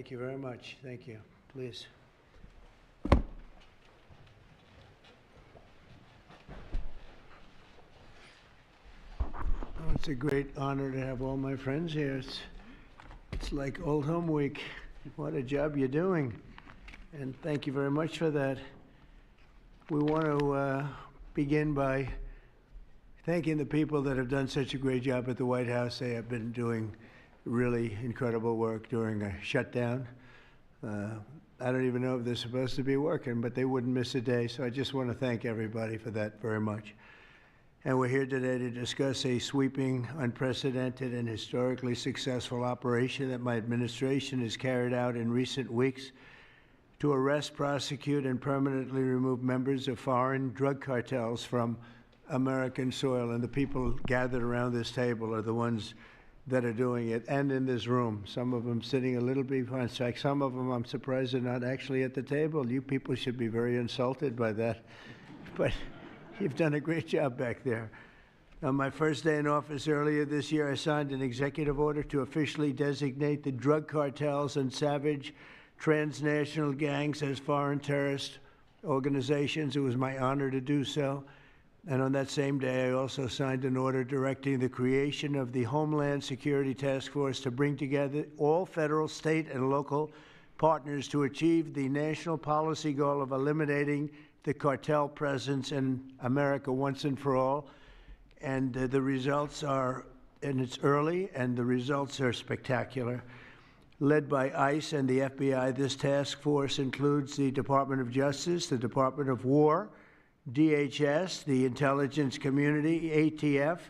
Thank you very much. Thank you. Please. Oh, it's a great honor to have all my friends here. It's like Old Home Week. What a job you're doing. And thank you very much for that. We want to begin by thanking the people that have done such a great job at the White House. They have been doing really incredible work during a shutdown. I don't even know if they're supposed to be working, but they wouldn't miss a day. So I just want to thank everybody for that very much. And we're here today to discuss a sweeping, unprecedented, and historically successful operation that my administration has carried out in recent weeks to arrest, prosecute, and permanently remove members of foreign drug cartels from American soil. And the people gathered around this table are the ones that are doing it, and in this room. Some of them sitting a little bit behind. In fact, some of them, I'm surprised they're not actually at the table. You people should be very insulted by that. But you've done a great job back there. On my first day in office earlier this year, I signed an executive order to officially designate the drug cartels and savage transnational gangs as foreign terrorist organizations. It was my honor to do so. And on that same day, I also signed an order directing the creation of the Homeland Security Task Force to bring together all federal, state, and local partners to achieve the national policy goal of eliminating the cartel presence in America once and for all. And the results are, and it's early, and the results are spectacular. Led by ICE and the FBI, this task force includes the Department of Justice, the Department of War, DHS, the intelligence community, ATF,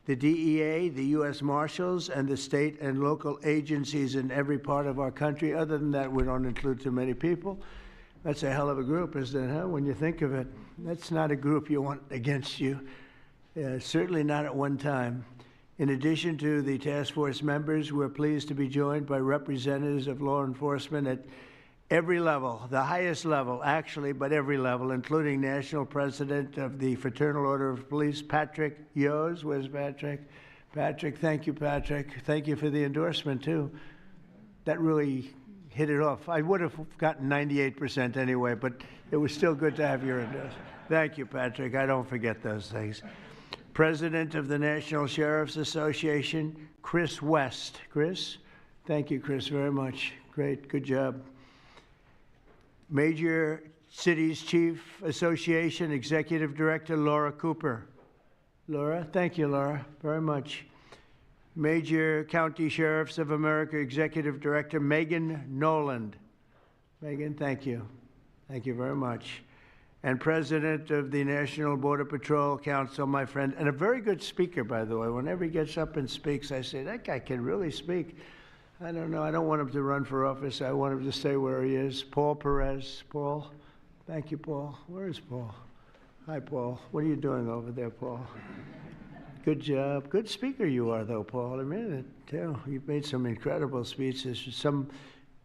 the DEA, the U.S. Marshals, and the state and local agencies in every part of our country. Other than that, we don't include too many people. That's a hell of a group, isn't it, huh? When you think of it. That's not a group you want against you. Certainly not at one time. In addition to the task force members, we're pleased to be joined by representatives of law enforcement at every level, the highest level, actually, but every level, including National President of the Fraternal Order of Police, Patrick Yos. Where's Patrick? Patrick, thank you, Patrick. Thank you for the endorsement, too. That really hit it off. I would have gotten 98% anyway, but it was still good to have your endorsement. Thank you, Patrick. I don't forget those things. President of the National Sheriff's Association, Chris West. Chris? Thank you, Chris, very much. Great, good job. Major Cities Chief Association Executive Director, Laura Cooper. Laura? Thank you, Laura, very much. Major County Sheriffs of America Executive Director, Megan Noland. Megan, thank you. Thank you very much. And President of the National Border Patrol Council, my friend, and a very good speaker, by the way. Whenever he gets up and speaks, I say, that guy can really speak. I don't know. I don't want him to run for office. I want him to stay where he is. Paul Perez. Paul? Thank you, Paul. Where is Paul? Hi, Paul. What are you doing over there, Paul? Good job. Good speaker you are, though, Paul. I mean it, too. You've made some incredible speeches,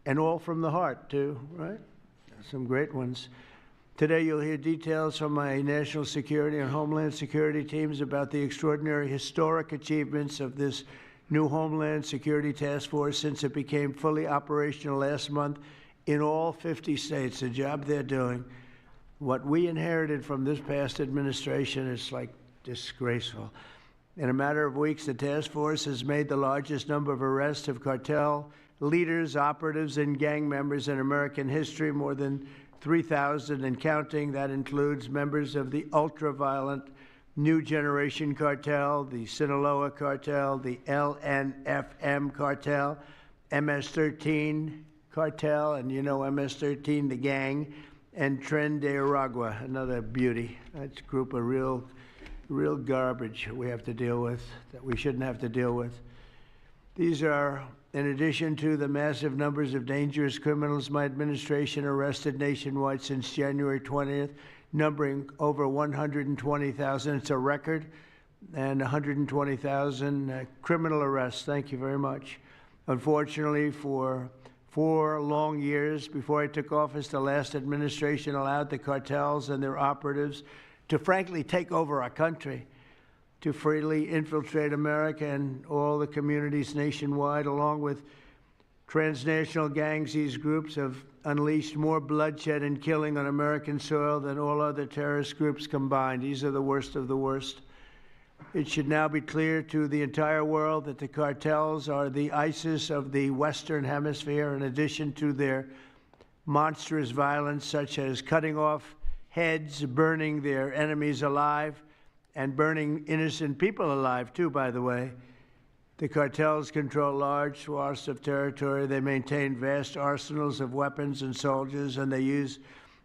and all from the heart, too, right? Some great ones. Today, you'll hear details from my national security and homeland security teams about the extraordinary historic achievements of this new Homeland Security Task Force since it became fully operational last month in all 50 states. The job they're doing. What we inherited from this past administration is like disgraceful. In a matter of weeks, the task force has made the largest number of arrests of cartel leaders, operatives, and gang members in American history, more than 3,000 and counting. That includes members of the ultra-violent New Generation Cartel, the Sinaloa Cartel, the LNFM Cartel, MS-13 Cartel, and you know MS-13, the gang, and Tren de Aragua, another beauty. That's a group of real garbage we have to deal with, that we shouldn't have to deal with. These are, in addition to the massive numbers of dangerous criminals my administration arrested nationwide since January 20th, numbering over 120,000. It's a record, and 120,000 criminal arrests. Thank you very much. Unfortunately, for 4 long years before I took office, the last administration allowed the cartels and their operatives to frankly take over our country, to freely infiltrate America and all the communities nationwide, along with transnational gangs, these groups have unleashed more bloodshed and killing on American soil than all other terrorist groups combined. These are the worst of the worst. It should now be clear to the entire world that the cartels are the ISIS of the Western Hemisphere, in addition to their monstrous violence, such as cutting off heads, burning their enemies alive, and burning innocent people alive, too, by the way. The cartels control large swaths of territory. They maintain vast arsenals of weapons and soldiers, and they use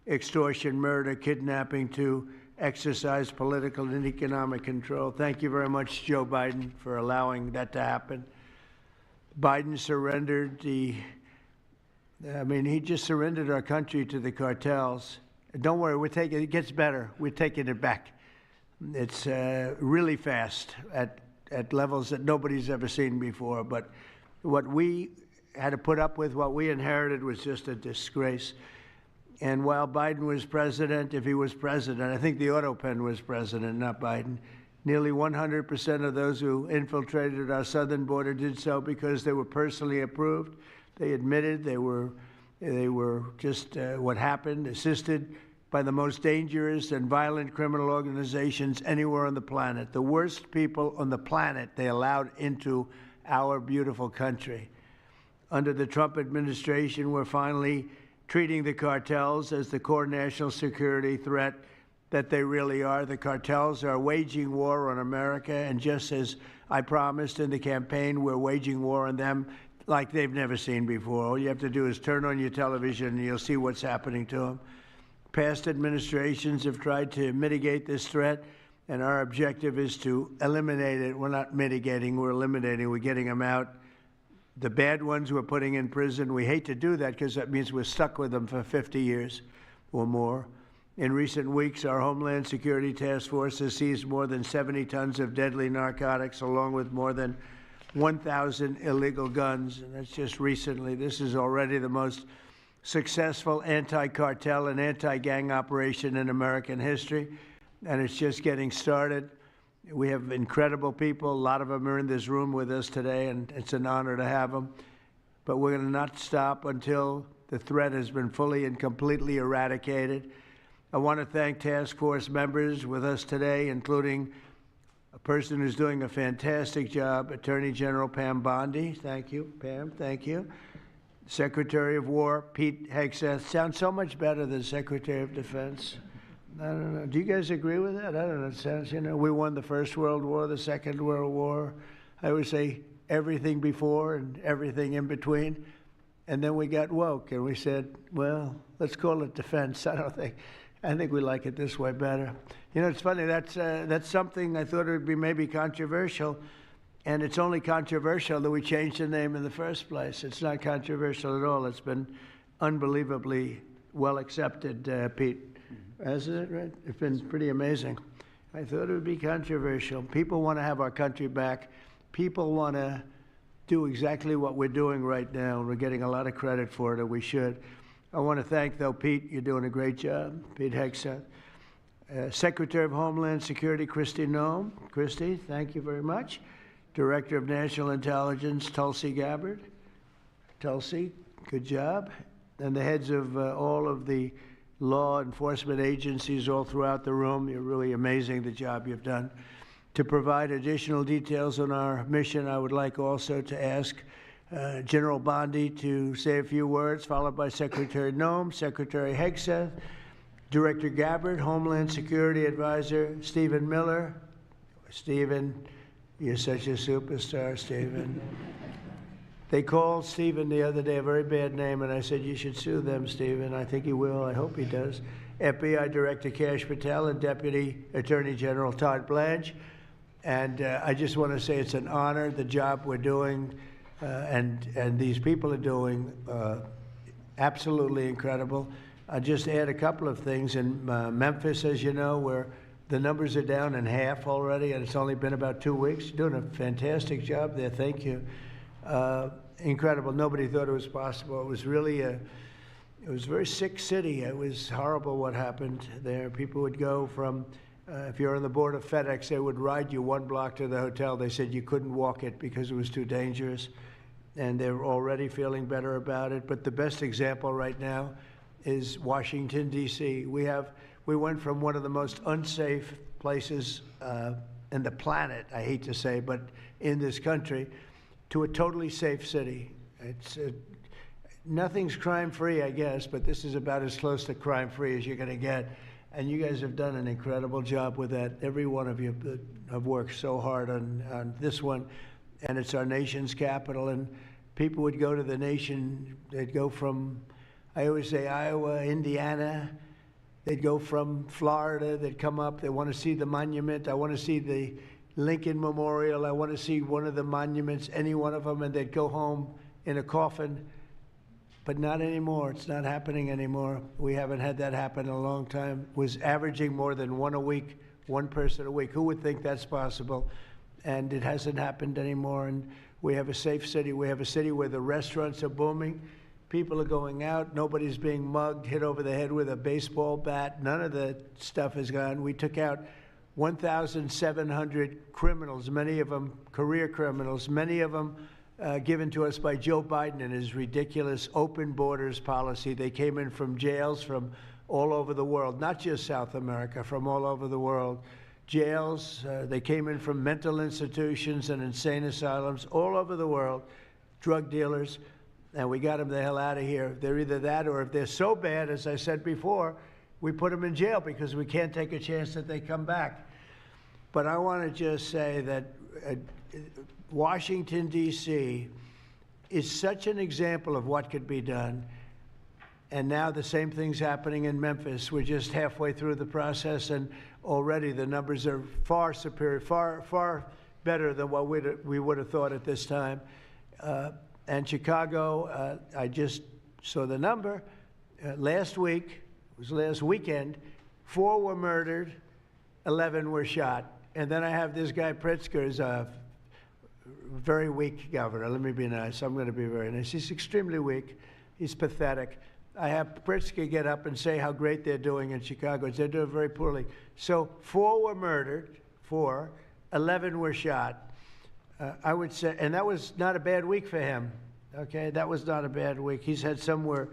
extortion, murder, kidnapping to exercise political and economic control. Thank you very much, Joe Biden, for allowing that to happen. Biden surrendered he just surrendered our country to the cartels. Don't worry, it gets better. We're taking it back. It's really fast at levels that nobody's ever seen before. But what we had to put up with, what we inherited, was just a disgrace. And while Biden was president, if he was president, I think the Autopen was president, not Biden, nearly 100% of those who infiltrated our southern border did so because they were personally approved. They admitted they were just what happened, assisted by the most dangerous and violent criminal organizations anywhere on the planet. The worst people on the planet they allowed into our beautiful country. Under the Trump administration, we're finally treating the cartels as the core national security threat that they really are. The cartels are waging war on America, and just as I promised in the campaign, we're waging war on them like they've never seen before. All you have to do is turn on your television and you'll see what's happening to them. Past administrations have tried to mitigate this threat, and our objective is to eliminate it. We're not mitigating, we're eliminating. We're getting them out. The bad ones we're putting in prison. We hate to do that because that means we're stuck with them for 50 years or more. In recent weeks, our Homeland Security Task Force has seized more than 70 tons of deadly narcotics, along with more than 1,000 illegal guns. And that's just recently. This is already the most successful anti-cartel and anti-gang operation in American history, and it's just getting started. We have incredible people. A lot of them are in this room with us today, and it's an honor to have them. But we're going to not stop until the threat has been fully and completely eradicated. I want to thank task force members with us today, including a person who's doing a fantastic job, Attorney General Pam Bondi. Thank you, Pam. Thank you. Secretary of War Pete Hegseth. Sounds so much better than Secretary of Defense. I don't know. Do you guys agree with that? I don't know. It sounds, we won the First World War, the Second World War. I would say everything before and everything in between. And then we got woke and we said, well, let's call it defense. I think we like it this way better. It's funny. That's something I thought it would be maybe controversial. And it's only controversial that we changed the name in the first place. It's not controversial at all. It's been unbelievably well accepted, Pete. Hasn't it, right? It's been pretty amazing. I thought it would be controversial. People want to have our country back. People want to do exactly what we're doing right now. We're getting a lot of credit for it, and we should. I want to thank, though, Pete. You're doing a great job. Pete Hegseth. Secretary of Homeland Security, Kristi Noem. Kristi, thank you very much. Director of National Intelligence, Tulsi Gabbard. Tulsi, good job. And the heads of all of the law enforcement agencies all throughout the room. You're really amazing, the job you've done. To provide additional details on our mission, I would like also to ask General Bondi to say a few words, followed by Secretary Noem, Secretary Hegseth, Director Gabbard, Homeland Security Advisor Stephen Miller. Stephen, you're such a superstar, Stephen. They called Stephen the other day a very bad name, and I said, you should sue them, Stephen. I think he will. I hope he does. FBI Director Kash Patel and Deputy Attorney General Todd Blanche. And I just want to say it's an honor, the job we're doing, and these people are doing absolutely incredible. I'll just add a couple of things. In Memphis, as you know, where the numbers are down in half already, and it's only been about 2 weeks. You're doing a fantastic job there. Thank you. Incredible. Nobody thought it was possible. It was really it was a very sick city. It was horrible what happened there. People would go from, if you're on the board of FedEx, they would ride you 1 block to the hotel. They said you couldn't walk it because it was too dangerous. and they're already feeling better about it. But the best example right now is Washington, D.C. We went from one of the most unsafe places in the planet, I hate to say, but in this country, to a totally safe city. Nothing's crime-free, I guess, but this is about as close to crime-free as you're going to get. And you guys have done an incredible job with that. Every one of you have worked so hard on this one. And it's our nation's capital. And people would go to the nation, they'd go from, I always say, Iowa, Indiana. They'd go from Florida, they'd come up, they want to see the monument. I want to see the Lincoln Memorial. I want to see one of the monuments, any one of them, and they'd go home in a coffin. But not anymore. It's not happening anymore. We haven't had that happen in a long time. It was averaging more than one a week, one person a week. Who would think that's possible? And it hasn't happened anymore. And we have a safe city. We have a city where the restaurants are booming. People are going out. Nobody's being mugged, hit over the head with a baseball bat. None of the stuff is gone. We took out 1,700 criminals, many of them career criminals, many of them given to us by Joe Biden and his ridiculous open borders policy. They came in from jails from all over the world, not just South America, from all over the world. Jails, they came in from mental institutions and insane asylums all over the world, drug dealers, and we got them the hell out of here. They're either that, or if they're so bad, as I said before, we put them in jail because we can't take a chance that they come back. But I want to just say that Washington, D.C. is such an example of what could be done. And now the same thing's happening in Memphis. We're just halfway through the process, and already the numbers are far superior, far better than what we would have thought at this time. And Chicago, I just saw the number. Last week, it was last weekend, 4 were murdered, 11 were shot. And then I have this guy Pritzker's very weak governor. Let me be nice. I'm going to be very nice. He's extremely weak. He's pathetic. I have Pritzker get up and say how great they're doing in Chicago. They're doing very poorly. So 4 were murdered, 4, 11 were shot. I would say, and that was not a bad week for him, okay? That was not a bad week. He's had somewhere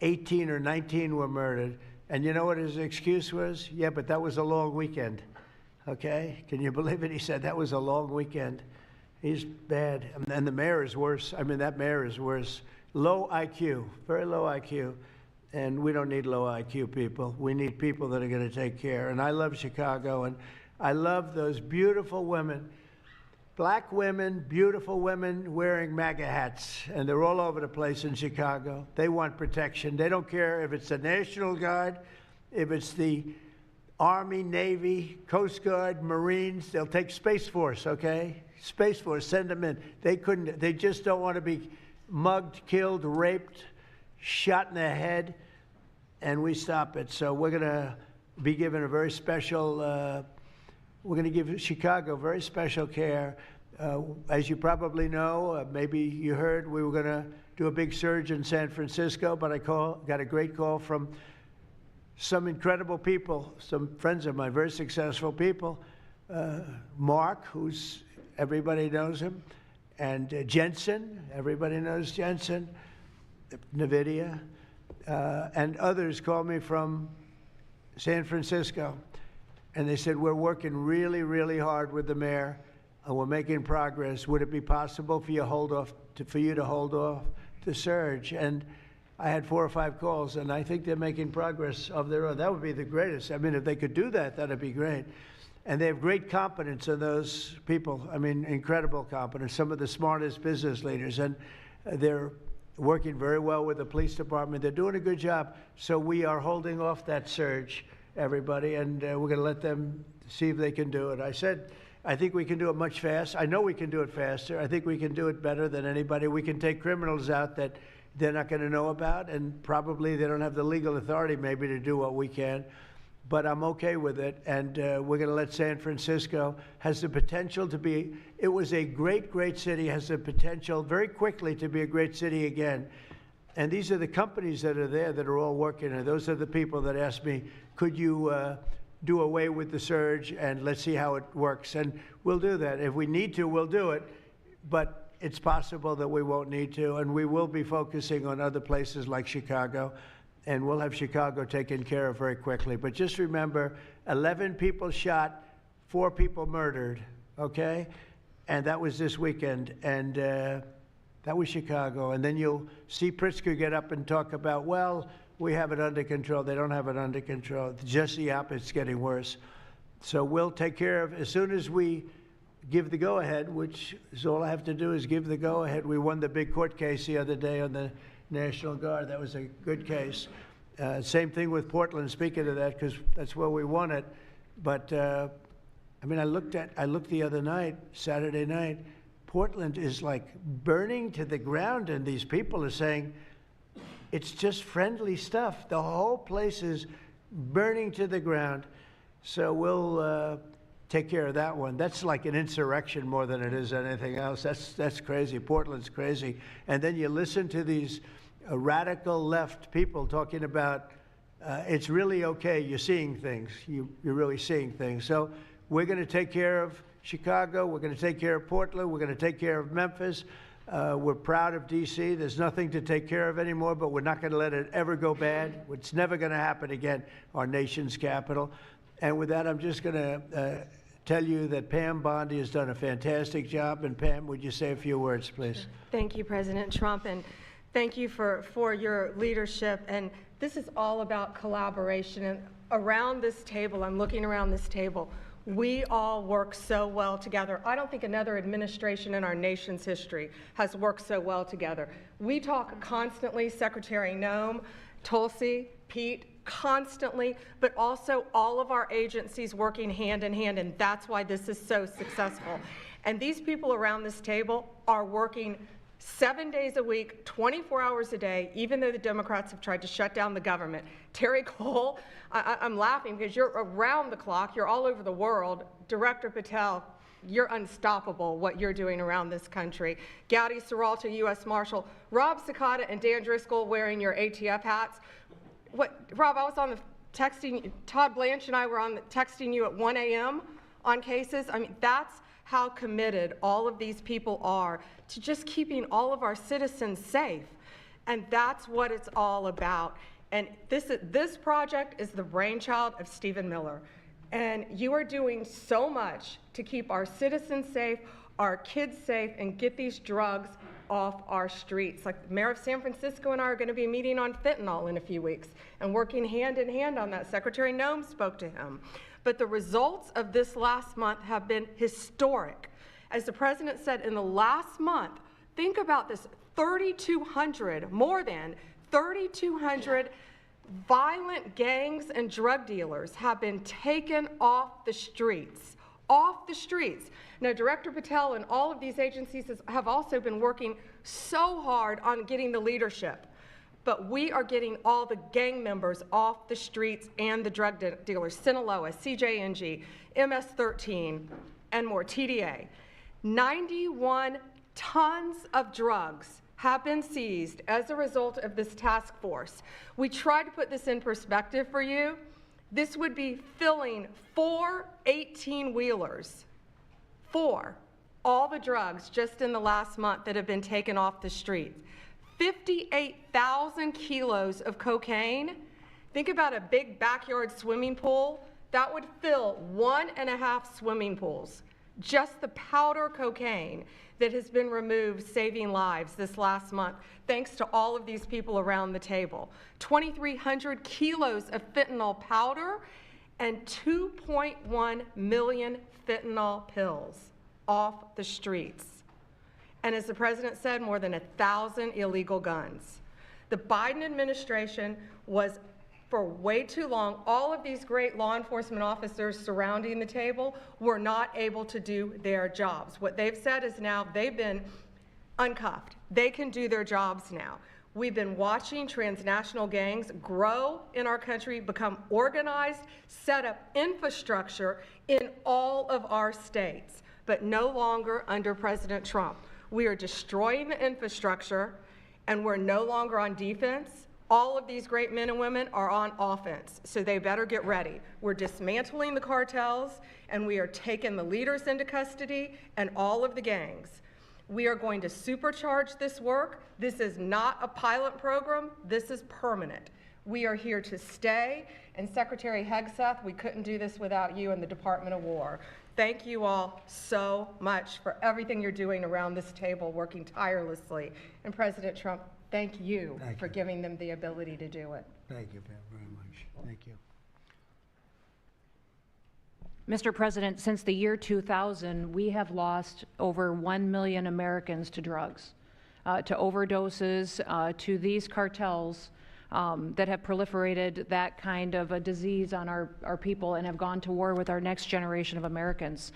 18 or 19 were murdered. And you know what his excuse was? Yeah, but that was a long weekend, okay? Can you believe it? He said that was a long weekend. He's bad. And the mayor is worse. I mean, that mayor is worse. Low IQ, very low IQ. And we don't need low IQ people. We need people that are going to take care. And I love Chicago, and I love those beautiful women. Black women, beautiful women wearing MAGA hats, and they're all over the place in Chicago. They want protection. They don't care if it's the National Guard, if it's the Army, Navy, Coast Guard, Marines. They'll take Space Force, okay? Space Force, send them in. They just don't want to be mugged, killed, raped, shot in the head, and we stop it. So we're going to be given a very special we're going to give Chicago very special care. As you probably know, maybe you heard, we were going to do a big surge in San Francisco, but I got a great call from some incredible people, some friends of mine, very successful people. Mark, everybody knows him, and Jensen, everybody knows Jensen, NVIDIA, and others called me from San Francisco. And they said, we're working really, really hard with the mayor, and we're making progress. Would it be possible for you to hold off the surge? And I had 4 or 5 calls, and I think they're making progress of their own. That would be the greatest. I mean, if they could do that, that'd be great. And they have great competence in those people. I mean, incredible competence, some of the smartest business leaders. And they're working very well with the police department. They're doing a good job. So we are holding off that surge, everybody, and we're going to let them see if they can do it. I said, I think we can do it much faster. I know we can do it faster. I think we can do it better than anybody. We can take criminals out that they're not going to know about, and probably they don't have the legal authority maybe to do what we can. But I'm okay with it, and we're going to let San Francisco, has the potential to be, it was a great, great city, has the potential very quickly to be a great city again. And these are the companies that are there that are all working, and those are the people that asked me, could you do away with the surge, and let's see how it works. And we'll do that. If we need to, we'll do it. But it's possible that we won't need to, and we will be focusing on other places like Chicago, and we'll have Chicago taken care of very quickly. But just remember, 11 people shot, 4 people murdered, okay? And that was this weekend, and that was Chicago. And then you'll see Pritzker get up and talk about, well, we have it under control. They don't have it under control. Just the opposite, it's getting worse. So we'll take care of, as soon as we give the go-ahead, which is all I have to do is give the go-ahead. We won the big court case the other day on the National Guard. That was a good case. Same thing with Portland, speaking of that, because that's where we won it. But, I mean, I looked the other night, Saturday night, Portland is like burning to the ground, and these people are saying, it's just friendly stuff. The whole place is burning to the ground. So we'll take care of that one. That's like an insurrection more than it is anything else. That's crazy. Portland's crazy. And then you listen to these radical left people talking about it's really okay. You're seeing things. You're really seeing things. So we're going to take care of Chicago. We're going to take care of Portland. We're going to take care of Memphis. We're proud of D.C. There's nothing to take care of anymore, but we're not going to let it ever go bad. It's never going to happen again, our nation's capital. And with that, I'm just going to tell you that Pam Bondi has done a fantastic job. And Pam, would you say a few words, please? Thank you, President Trump, and thank you for your leadership. And this is all about collaboration. And around this table, I'm looking around this table, we all work so well together. I don't think another administration in our nation's history has worked so well together. We talk constantly, Secretary Noem, Tulsi, Pete, constantly, but also all of our agencies working hand in hand, and that's why this is so successful. And these people around this table are working 7 days a week, 24 hours a day, even though the Democrats have tried to shut down the government. Terry Cole, I'm laughing because you're around the clock, you're all over the world. Director Patel, you're unstoppable, what you're doing around this country. Gowdy Serralta, U.S. Marshal, Rob Sakata and Dan Driscoll wearing your ATF hats. Rob, I was on the texting, Todd Blanche and I were on the texting you at 1 a.m. on cases. I mean, that's how committed all of these people are to just keeping all of our citizens safe. And that's what it's all about. And this project is the brainchild of Stephen Miller. And you are doing so much to keep our citizens safe, our kids safe, and get these drugs off our streets. Like the mayor of San Francisco and I are going to be meeting on fentanyl in a few weeks and working hand in hand on that. Secretary Noem spoke to him. But the results of this last month have been historic. As the president said, in the last month, think about this, 3,200, more than 3,200 violent gangs and drug dealers have been taken off the streets. Off the streets. Now, Director Patel and all of these agencies have also been working so hard on getting the leadership. But we are getting all the gang members off the streets and the drug dealers, Sinaloa, CJNG, MS-13, and more, TDA. 91 tons of drugs have been seized as a result of this task force. We tried to put this in perspective for you. This would be filling 4 18-wheelers, 4, all the drugs just in the last month that have been taken off the streets. 58,000 kilos of cocaine. Think about a big backyard swimming pool. That would fill 1.5 swimming pools. Just the powder cocaine that has been removed, saving lives this last month, thanks to all of these people around the table. 2,300 kilos of fentanyl powder and 2.1 million fentanyl pills off the streets. And as the president said, more than 1,000 illegal guns. The Biden administration was, for way too long, all of these great law enforcement officers surrounding the table were not able to do their jobs. What they've said is now they've been uncuffed. They can do their jobs now. We've been watching transnational gangs grow in our country, become organized, set up infrastructure in all of our states, but no longer under President Trump. We are destroying the infrastructure, and we're no longer on defense. All of these great men and women are on offense, so they better get ready. We're dismantling the cartels, and we are taking the leaders into custody and all of the gangs. We are going to supercharge this work. This is not a pilot program. This is permanent. We are here to stay. And Secretary Hegseth, we couldn't do this without you and the Department of War. Thank you all so much for everything you're doing around this table, working tirelessly. And President Trump, thank you for giving them the ability to do it. Thank you very much. Thank you. Mr. President, since the year 2000, we have lost over 1 million Americans to drugs, to overdoses, to these cartels that have proliferated that kind of a disease on our people and have gone to war with our next generation of Americans.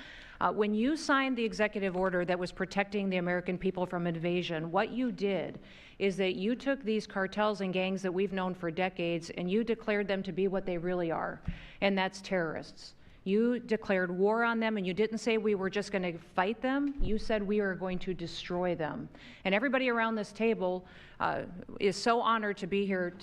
When you signed the executive order that was protecting the American people from invasion, what you did is that you took these cartels and gangs that we've known for decades and you declared them to be what they really are, and that's terrorists. You declared war on them, and you didn't say we were just going to fight them. You said we are going to destroy them. And everybody around this table is so honored to be here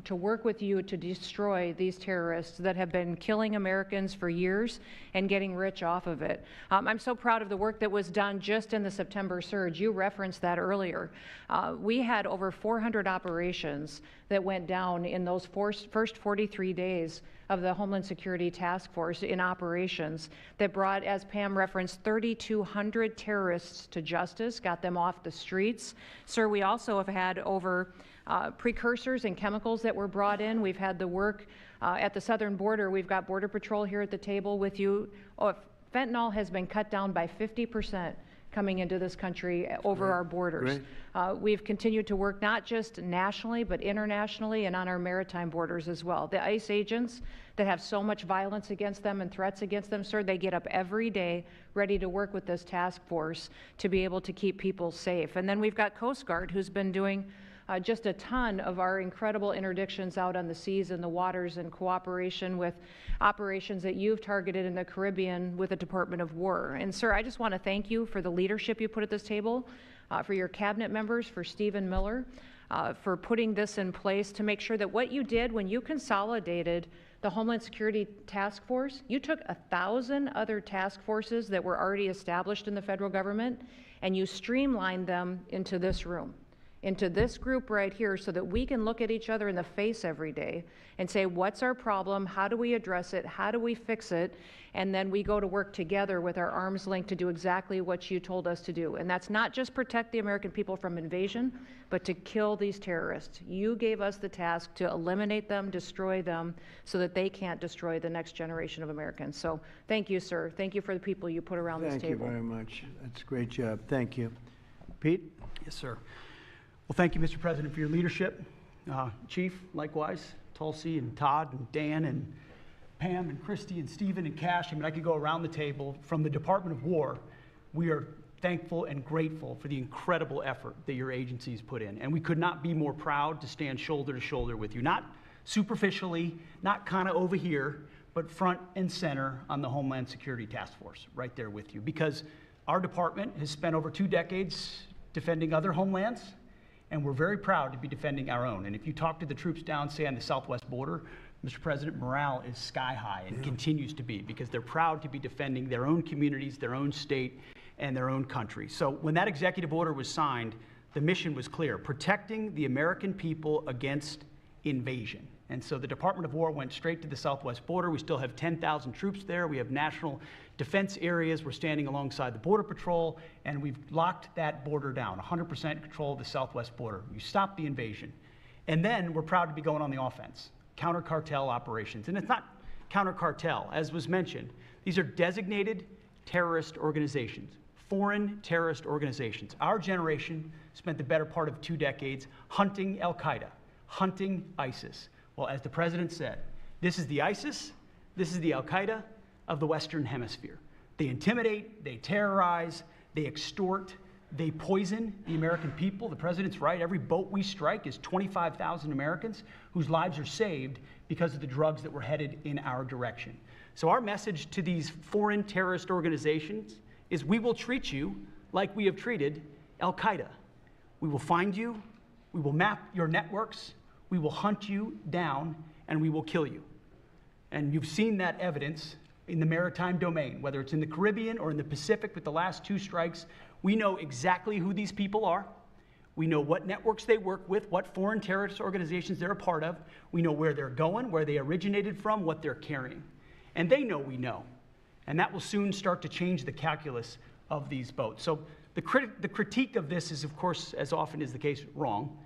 to work with you to destroy these terrorists that have been killing Americans for years and getting rich off of it. I'm so proud of the work that was done just in the September surge. You referenced that earlier. We had over 400 operations that went down in those first 43 days of the Homeland Security Task Force in operations that brought, as Pam referenced, 3,200 terrorists to justice, got them off the streets. Sir, we also have had over precursors and chemicals that were brought in. We've had the work at the southern border. We've got Border Patrol here at the table with you. Fentanyl has been cut down by 50% coming into this country over our borders. We've continued to work not just nationally, but internationally and on our maritime borders as well. The ICE agents that have so much violence against them and threats against them, sir, they get up every day ready to work with this task force to be able to keep people safe. And then we've got Coast Guard, who's been doing just a ton of our incredible interdictions out on the seas and the waters in cooperation with operations that you've targeted in the Caribbean with the Department of War. And sir, I just want to thank you for the leadership you put at this table, for your cabinet members, for Stephen Miller, for putting this in place to make sure that what you did when you consolidated the Homeland Security Task Force, you took 1,000 other task forces that were already established in the federal government and you streamlined them into this room, into this group right here, so that we can look at each other in the face every day and say, what's our problem? How do we address it? How do we fix it? And then we go to work together with our arms linked to do exactly what you told us to do. And that's not just protect the American people from invasion, but to kill these terrorists. You gave us the task to eliminate them, destroy them, so that they can't destroy the next generation of Americans. So thank you, sir. Thank you for the people you put around this table. Thank you very much. That's a great job. Thank you. Pete? Yes, sir. Well, thank you, Mr. President, for your leadership. Chief, likewise, Tulsi and Todd and Dan and Pam and Christy and Stephen and Cash. I mean, I could go around the table. From the Department of War, we are thankful and grateful for the incredible effort that your agencies put in. And we could not be more proud to stand shoulder to shoulder with you, not superficially, not kind of over here, but front and center on the Homeland Security Task Force, right there with you. Because our department has spent over 2 decades defending other homelands, and we're very proud to be defending our own. And if you talk to the troops down, say, on the southwest border, Mr. President, morale is sky high and continues to be, because they're proud to be defending their own communities, their own state, and their own country. So when that executive order was signed, the mission was clear: protecting the American people against invasion. And so the Department of War went straight to the southwest border. We still have 10,000 troops there. We have national defense areas. We're standing alongside the Border Patrol, and we've locked that border down, 100% control of the southwest border. You stop the invasion. And then we're proud to be going on the offense, counter-cartel operations. And it's not counter-cartel, as was mentioned. These are designated terrorist organizations, foreign terrorist organizations. Our generation spent the better part of 2 decades hunting Al-Qaeda, hunting ISIS. Well, as the president said, this is the ISIS, this is the Al-Qaeda of the Western Hemisphere. They intimidate, they terrorize, they extort, they poison the American people. The president's right. Every boat we strike is 25,000 Americans whose lives are saved because of the drugs that were headed in our direction. So our message to these foreign terrorist organizations is: we will treat you like we have treated Al-Qaeda. We will find you, we will map your networks, we will hunt you down, and we will kill you. And you've seen that evidence in the maritime domain, whether it's in the Caribbean or in the Pacific with the last 2 strikes. We know exactly who these people are. We know what networks they work with, what foreign terrorist organizations they're a part of. We know where they're going, where they originated from, what they're carrying. And they know we know. And that will soon start to change the calculus of these boats. So the critique of this is, of course, as often is the case, wrong.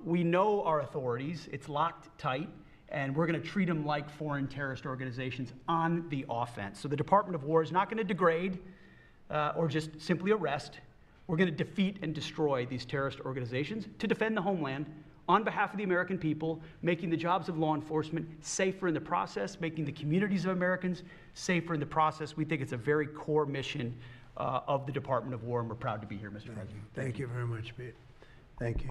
We know our authorities. It's locked tight. And we're going to treat them like foreign terrorist organizations on the offense. So the Department of War is not going to degrade or just simply arrest. We're going to defeat and destroy these terrorist organizations to defend the homeland on behalf of the American people, making the jobs of law enforcement safer in the process, making the communities of Americans safer in the process. We think it's a very core mission of the Department of War, and we're proud to be here, Mr. President. Thank you very much, Pete. Thank you.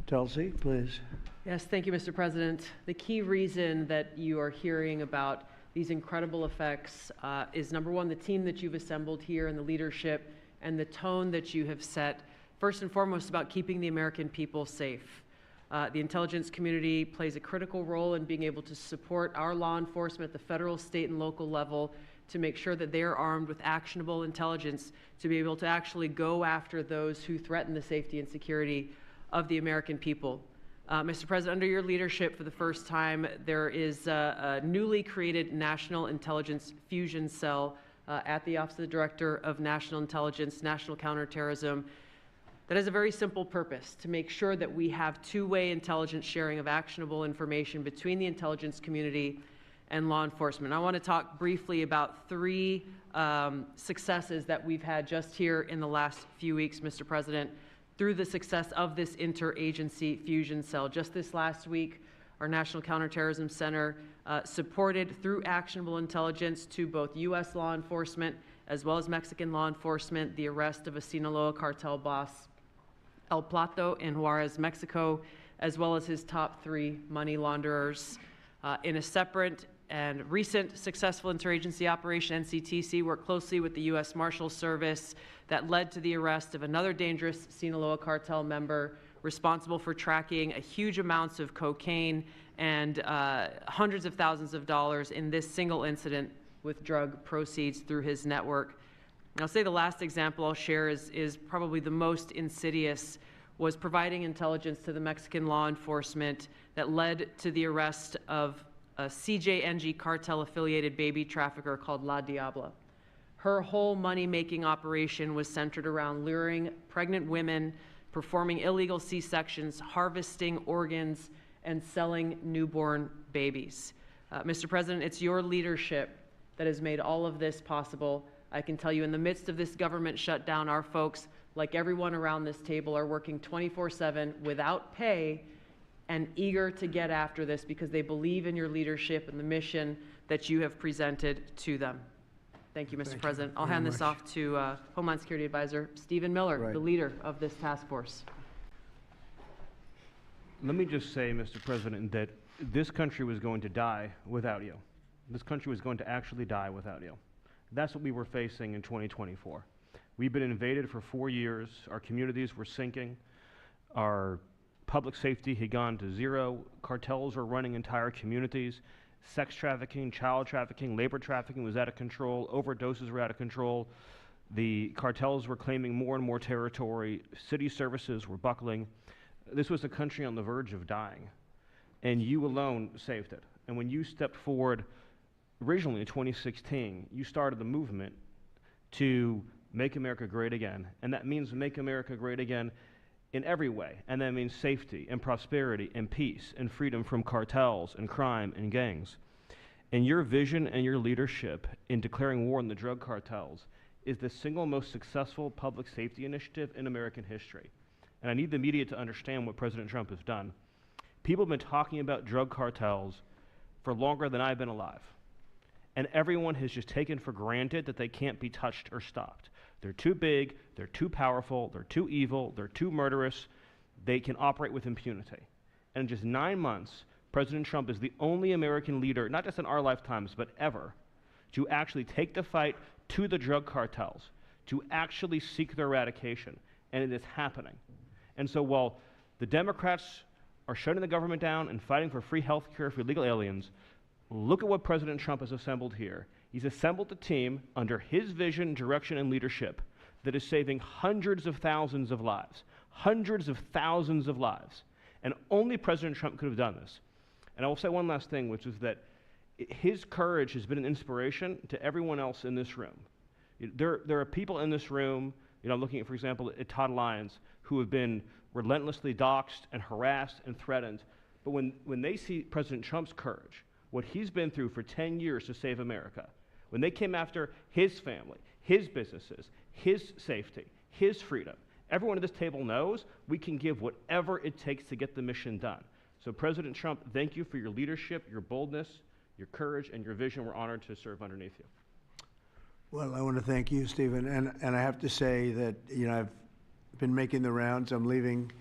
Tulsi, please. Yes, thank you, Mr. President. The key reason that you are hearing about these incredible effects is, number one, the team that you've assembled here and the leadership and the tone that you have set, first and foremost, about keeping the American people safe. The intelligence community plays a critical role in being able to support our law enforcement at the federal, state, and local level to make sure that they are armed with actionable intelligence to be able to actually go after those who threaten the safety and security of the American people. Mr. President, under your leadership, for the first time, there is a newly created National Intelligence Fusion Cell at the Office of the Director of National Intelligence, National Counterterrorism, that has a very simple purpose: to make sure that we have two-way intelligence sharing of actionable information between the intelligence community and law enforcement. I want to talk briefly about three successes that we've had just here in the last few weeks, Mr. President, through the success of this interagency fusion cell. Just this last week, our National Counterterrorism Center supported, through actionable intelligence to both U.S. law enforcement as well as Mexican law enforcement, the arrest of a Sinaloa cartel boss, El Plato, in Juarez, Mexico, as well as his top 3 money launderers. In a separate and recent successful interagency operation, NCTC worked closely with the U.S. Marshals Service that led to the arrest of another dangerous Sinaloa cartel member responsible for tracking huge amounts of cocaine and hundreds of thousands of dollars in this single incident with drug proceeds through his network. And I'll say the last example I'll share is probably the most insidious, was providing intelligence to the Mexican law enforcement that led to the arrest of a CJNG cartel-affiliated baby trafficker called La Diabla. Her whole money-making operation was centered around luring pregnant women, performing illegal C-sections, harvesting organs, and selling newborn babies. Mr. President, it's your leadership that has made all of this possible. I can tell you, in the midst of this government shutdown, our folks, like everyone around this table, are working 24/7 without pay and eager to get after this because they believe in your leadership and the mission that you have presented to them. Thank you, Mr. President. I'll hand this off to Homeland Security Advisor Stephen Miller, the leader of this task force. Let me just say, Mr. President, that this country was going to die without you. This country was going to actually die without you. That's what we were facing in 2024. We've been invaded for 4 years. Our communities were sinking. Our public safety had gone to zero. Cartels were running entire communities. Sex trafficking, child trafficking, labor trafficking was out of control. Overdoses were out of control. The cartels were claiming more and more territory. City services were buckling. This was a country on the verge of dying, and you alone saved it. And when you stepped forward originally in 2016, you started the movement to make America great again, and that means make America great again in every way, and that means safety and prosperity and peace and freedom from cartels and crime and gangs. And your vision and your leadership in declaring war on the drug cartels is the single most successful public safety initiative in American history. And I need the media to understand what President Trump has done. People have been talking about drug cartels for longer than I've been alive. And everyone has just taken for granted that they can't be touched or stopped. They're too big, they're too powerful, they're too evil, they're too murderous. They can operate with impunity. And in just 9 months, President Trump is the only American leader, not just in our lifetimes, but ever, to actually take the fight to the drug cartels, to actually seek their eradication. And it is happening. And so while the Democrats are shutting the government down and fighting for free health care for illegal aliens, look at what President Trump has assembled here. He's assembled a team under his vision, direction, and leadership that is saving hundreds of thousands of lives, hundreds of thousands of lives. And only President Trump could have done this. And I will say one last thing, which is that his courage has been an inspiration to everyone else in this room. There are people in this room, I'm looking at, for example, at Todd Lyons, who have been relentlessly doxxed and harassed and threatened. But when they see President Trump's courage, what he's been through for 10 years to save America, when they came after his family, his businesses, his safety, his freedom, everyone at this table knows we can give whatever it takes to get the mission done. So President Trump, thank you for your leadership, your boldness, your courage, and your vision. We're honored to serve underneath you. Well, I want to thank you, Stephen. And I have to say that, I've been making the rounds. I'm leaving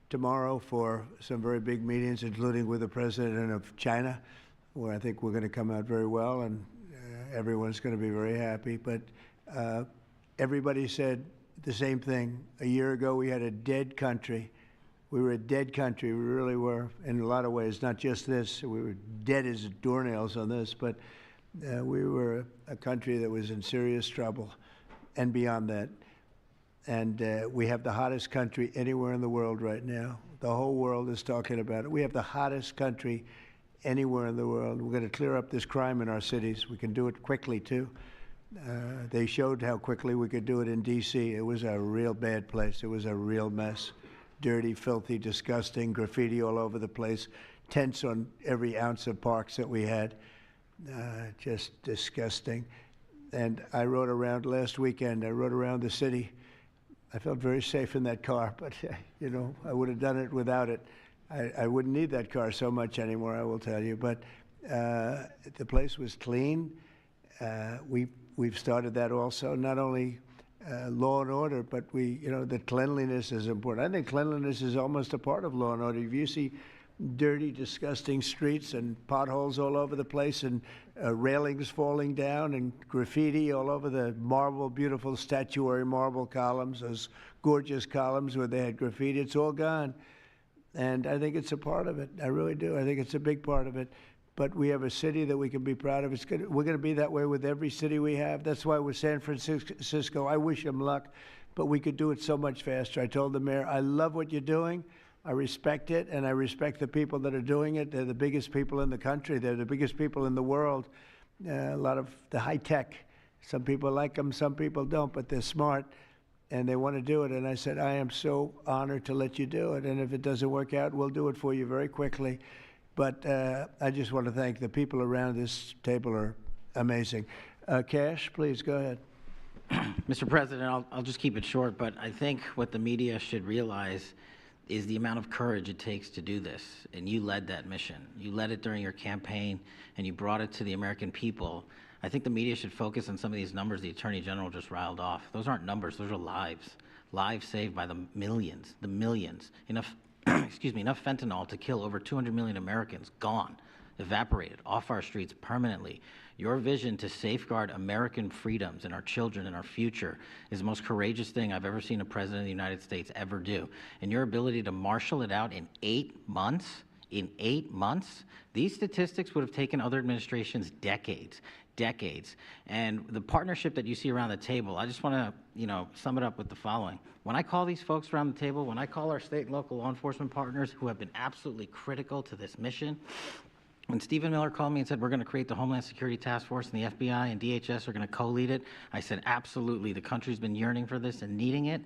tomorrow for some very big meetings, including with the president of China, where I think we're going to come out very well, and everyone's going to be very happy. But everybody said the same thing. A year ago, we had a dead country. We were a dead country. We really were, in a lot of ways, not just this. We were dead as doornails on this, but we were a country that was in serious trouble and beyond that. And we have the hottest country anywhere in the world right now. The whole world is talking about it. We have the hottest country anywhere in the world. We're going to clear up this crime in our cities. We can do it quickly, too. They showed how quickly we could do it in D.C. It was a real bad place. It was a real mess. Dirty, filthy, disgusting, graffiti all over the place, tents on every ounce of parks that we had. Just disgusting. And I rode around last weekend. I rode around the city. I felt very safe in that car, but, I would have done it without it. I wouldn't need that car so much anymore, I will tell you. But the place was clean. We've started that also, not only law and order, but the cleanliness is important. I think cleanliness is almost a part of law and order. If you see dirty, disgusting streets and potholes all over the place and railings falling down and graffiti all over the marble, beautiful statuary marble columns, those gorgeous columns where they had graffiti, it's all gone. And I think it's a part of it. I really do. I think it's a big part of it. But we have a city that we can be proud of. We're going to be that way with every city we have. That's why with San Francisco, I wish them luck, but we could do it so much faster. I told the mayor, I love what you're doing. I respect it, and I respect the people that are doing it. They're the biggest people in the country. They're the biggest people in the world. A lot of the high tech. Some people like them, some people don't, but they're smart, and they want to do it. And I said, I am so honored to let you do it, and if it doesn't work out, we'll do it for you very quickly. But I just want to thank the people around this table are amazing. Cash, please go ahead. Mr. President, I'll just keep it short, but I think what the media should realize is the amount of courage it takes to do this. And you led that mission. You led it during your campaign, and you brought it to the American people. I think the media should focus on some of these numbers the Attorney General just riled off. Those aren't numbers, those are lives. Lives saved by the millions. Enough enough fentanyl to kill over 200 million Americans, gone, evaporated, off our streets permanently. Your vision to safeguard American freedoms and our children and our future is the most courageous thing I've ever seen a president of the United States ever do. And your ability to marshal it out in 8 months, these statistics would have taken other administrations decades. And the partnership that you see around the table, I just want to, sum it up with the following. When I call these folks around the table, when I call our state and local law enforcement partners who have been absolutely critical to this mission, when Stephen Miller called me and said, we're going to create the Homeland Security Task Force and the FBI and DHS are going to co-lead it, I said, absolutely. The country's been yearning for this and needing it.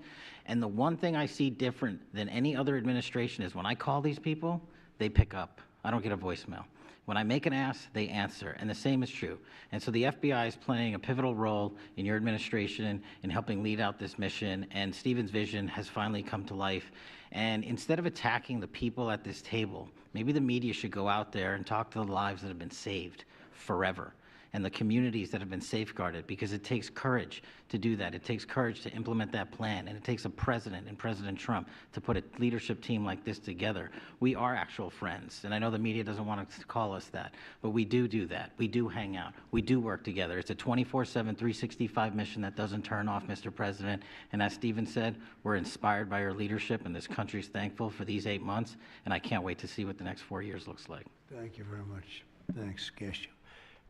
And the one thing I see different than any other administration is when I call these people, they pick up. I don't get a voicemail. When I make an ask, they answer, and the same is true. And so the FBI is playing a pivotal role in your administration in helping lead out this mission, and Stephen's vision has finally come to life. And instead of attacking the people at this table, maybe the media should go out there and talk to the lives that have been saved forever and the communities that have been safeguarded, because it takes courage to do that. It takes courage to implement that plan, and it takes a president and President Trump to put a leadership team like this together. We are actual friends, and I know the media doesn't want to call us that, but we do that. We do hang out. We do work together. It's a 24/7, 365 mission that doesn't turn off, Mr. President, and as Stephen said, we're inspired by your leadership, and this country's thankful for these 8 months, and I can't wait to see what the next 4 years looks like. Thank you very much. Thanks, Cash.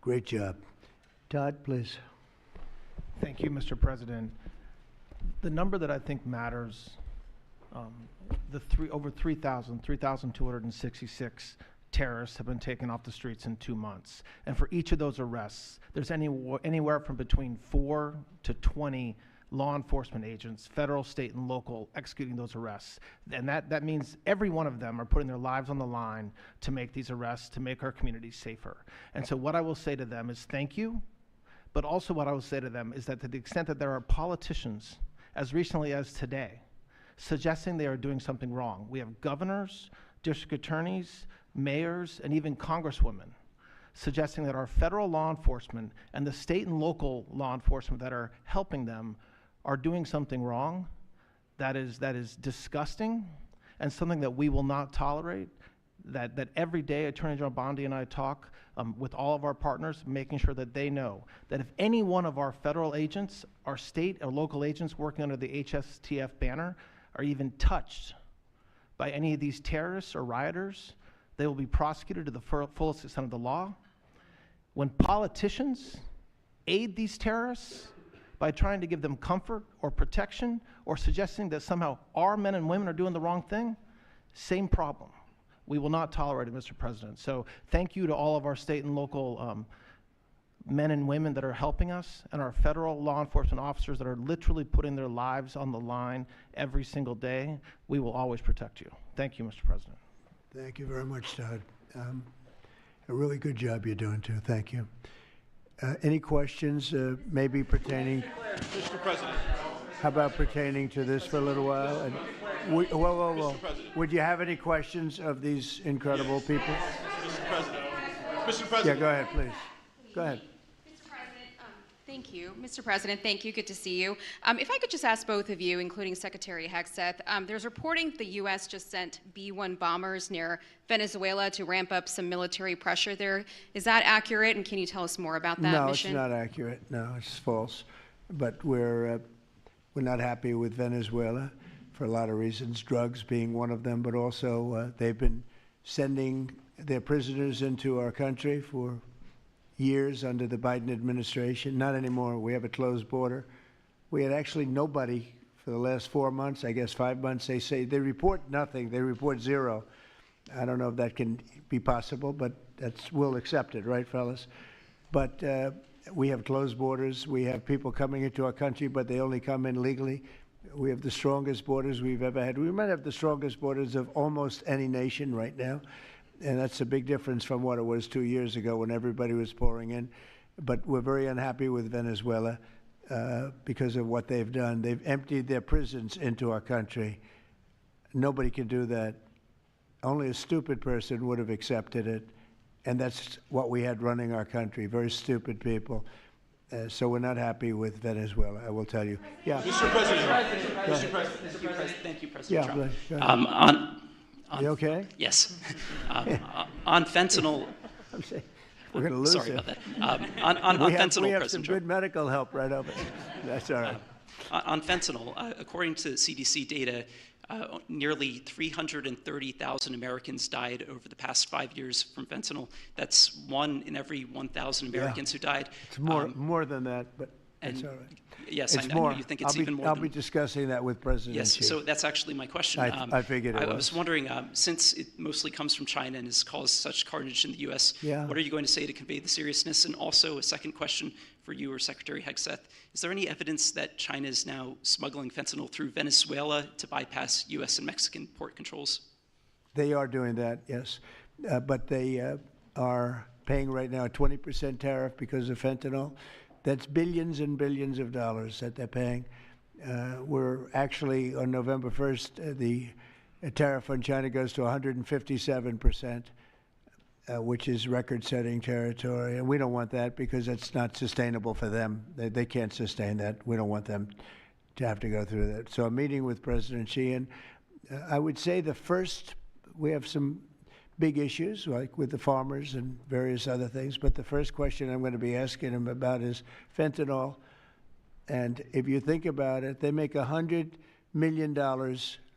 Great job. Todd, please. Thank you, Mr. President. The number that I think matters, over 3,266 terrorists have been taken off the streets in 2 months. And for each of those arrests, there's anywhere from between 4 to 20 law enforcement agents, federal, state, and local, executing those arrests. And that means every one of them are putting their lives on the line to make these arrests, to make our communities safer. And so what I will say to them is thank you, but also what I will say to them is that to the extent that there are politicians, as recently as today, suggesting they are doing something wrong. We have governors, district attorneys, mayors, and even congresswomen suggesting that our federal law enforcement and the state and local law enforcement that are helping them are doing something wrong. That is disgusting and something that we will not tolerate. That every day Attorney General Bondi and I talk with all of our partners, making sure that they know that if any one of our federal agents, our state or local agents working under the HSTF banner are even touched by any of these terrorists or rioters, they will be prosecuted to the fullest extent of the law. When politicians aid these terrorists by trying to give them comfort or protection or suggesting that somehow our men and women are doing the wrong thing, same problem. We will not tolerate it, Mr. President. So thank you to all of our state and local men and women that are helping us, and our federal law enforcement officers that are literally putting their lives on the line every single day. We will always protect you. Thank you, Mr. President. Thank you very much, Todd. A really good job you're doing, too. Thank you. Any questions maybe pertaining? Mr. President. How about pertaining to this for a little while? And whoa. Would you have any questions of these incredible people? Mr. President. Mr. President. Yeah, go ahead, please. Go ahead. Thank you. Mr. President, thank you. Good to see you. If I could just ask both of you, including Secretary Hegseth, there's reporting the U.S. just sent B-1 bombers near Venezuela to ramp up some military pressure there. Is that accurate, and can you tell us more about that mission? No, it's not accurate. No, it's false. But we're not happy with Venezuela for a lot of reasons, drugs being one of them, but also they've been sending their prisoners into our country for years under the Biden administration. Not anymore. We have a closed border. We had actually nobody for the last 4 months, I guess 5 months. They say they report nothing. They report zero. I don't know if that can be possible, but we'll accept it, right, fellas? But we have closed borders. We have people coming into our country, but they only come in legally. We have the strongest borders we've ever had. We might have the strongest borders of almost any nation right now. And that's a big difference from what it was 2 years ago when everybody was pouring in. But we're very unhappy with Venezuela because of what they've done. They've emptied their prisons into our country. Nobody can do that. Only a stupid person would have accepted it. And that's what we had running our country, very stupid people. So we're not happy with Venezuela, I will tell you. Yeah. Mr. President. Mr. President. Thank you, President Trump. Yeah, you okay? Yes. On fentanyl. We're going to lose Sorry it. about that. On fentanyl, we have President some Trump. good medical help right over there. That's all right. On fentanyl, according to CDC data, nearly 330,000 Americans died over the past 5 years from fentanyl. That's 1 in every 1,000 Americans who died. It's more than that, but it's all right. Yes, it's I more. know you think it's even more. I'll be discussing that with President Yes, Xi. so that's actually my question. I figured it was. I was wondering, since it mostly comes from China and has caused such carnage in the U.S., what are you going to say to convey the seriousness? And also a second question for you or Secretary Hegseth. Is there any evidence that China is now smuggling fentanyl through Venezuela to bypass U.S. and Mexican port controls? They are doing that, yes. But they are paying right now a 20% tariff because of fentanyl. That's billions and billions of dollars that they're paying. We're actually, on November 1st, the tariff on China goes to 157%, which is record-setting territory. And we don't want that because it's not sustainable for them. They can't sustain that. We don't want them to have to go through that. So I'm meeting with President Xi, and I would say we have some big issues, like with the farmers and various other things. But the first question I'm going to be asking him about is fentanyl. And if you think about it, they make $100 million.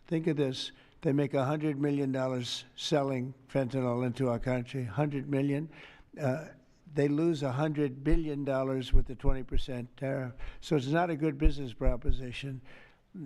Think of this. They make $100 million selling fentanyl into our country, $100 million. They lose $100 billion with the 20% tariff. So it's not a good business proposition.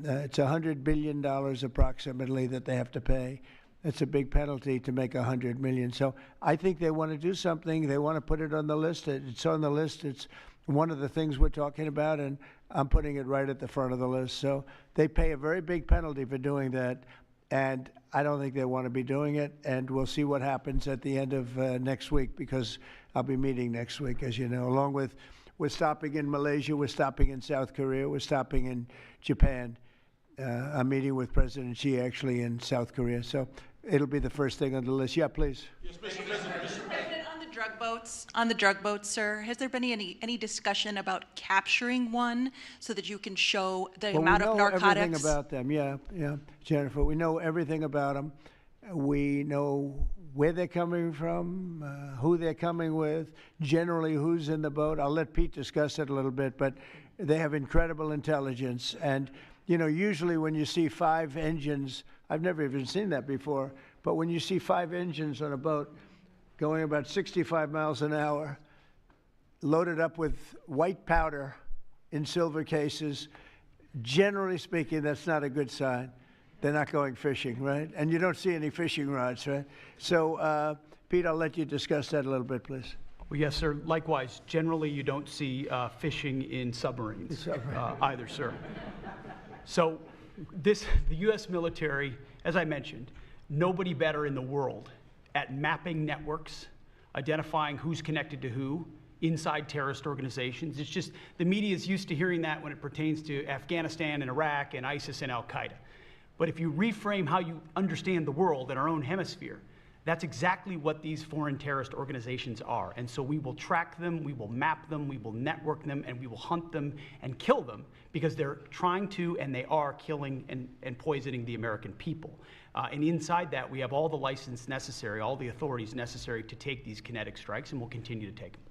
It's $100 billion approximately that they have to pay. It's a big penalty to make $100 million. So I think they want to do something. They want to put it on the list. It's on the list. It's one of the things we're talking about, and I'm putting it right at the front of the list. So they pay a very big penalty for doing that, and I don't think they want to be doing it. And we'll see what happens at the end of next week, because I'll be meeting next week, as you know, along with we're stopping in Malaysia, we're stopping in South Korea, we're stopping in Japan. I'm meeting with President Xi actually in South Korea. So it'll be the first thing on the list. Yeah, please. Yes, Mr. President. On the drug boats, sir, has there been any discussion about capturing one so that you can show the amount of narcotics? We know everything about them. Yeah, Jennifer. We know everything about them. We know where they're coming from, who they're coming with, generally who's in the boat. I'll let Pete discuss it a little bit, but they have incredible intelligence. And, you know, usually when you see 5 engines, I've never even seen that before, but when you see 5 engines on a boat going about 65 miles an hour, loaded up with white powder in silver cases, generally speaking, that's not a good sign. They're not going fishing, right? And you don't see any fishing rods, right? So, Pete, I'll let you discuss that a little bit, please. Well, yes, sir. Likewise, generally you don't see fishing in submarines either, sir. So the U.S. military, as I mentioned, nobody better in the world at mapping networks, identifying who's connected to who inside terrorist organizations. It's just the media is used to hearing that when it pertains to Afghanistan and Iraq and ISIS and Al-Qaeda. But if you reframe how you understand the world in our own hemisphere, that's exactly what these foreign terrorist organizations are. And so we will track them, we will map them, we will network them, and we will hunt them and kill them because they're trying to and they are killing and poisoning the American people. And inside that, we have all the license necessary, all the authorities necessary to take these kinetic strikes, and we'll continue to take them.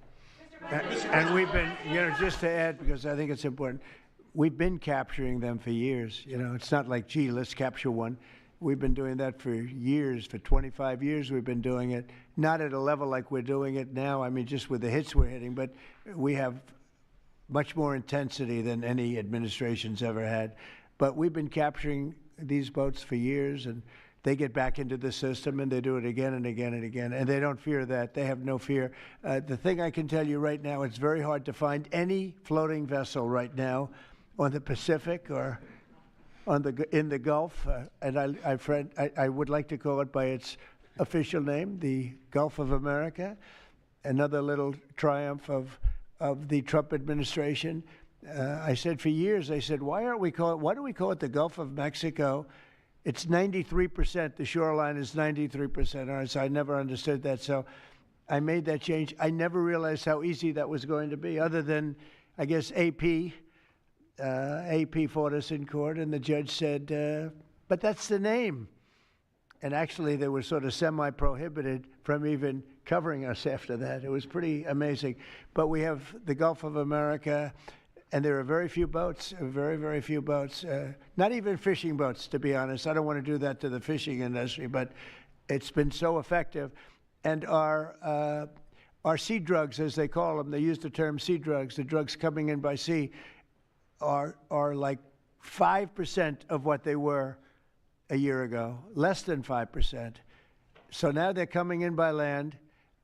And we've been, you know, just to add, because I think it's important, we've been capturing them for years. You know, it's not like, gee, let's capture one. We've been doing that for years. For 25 years, we've been doing it. Not at a level like we're doing it now. I mean, just with the hits we're hitting, but we have much more intensity than any administration's ever had. But we've been capturing these boats for years, and they get back into the system, and they do it again and again and again, and they don't fear that. They have no fear. The thing I can tell you right now, it's very hard to find any floating vessel right now on the Pacific or in the Gulf, and I would like to call it by its official name, the Gulf of America. Another little triumph of the Trump administration. I said for years, I said, why do we call it the Gulf of Mexico? It's 93%, the shoreline is 93%. All right, so I never understood that, so I made that change. I never realized how easy that was going to be, other than, I guess, AP fought us in court, and the judge said, but that's the name. And actually, they were sort of semi-prohibited from even covering us after that. It was pretty amazing. But we have the Gulf of America, and there are very few boats, very, very few boats, not even fishing boats, to be honest. I don't want to do that to the fishing industry, but it's been so effective. And our sea drugs, as they call them, they use the term sea drugs, the drugs coming in by sea, are like 5% of what they were a year ago, less than 5%. So now they're coming in by land,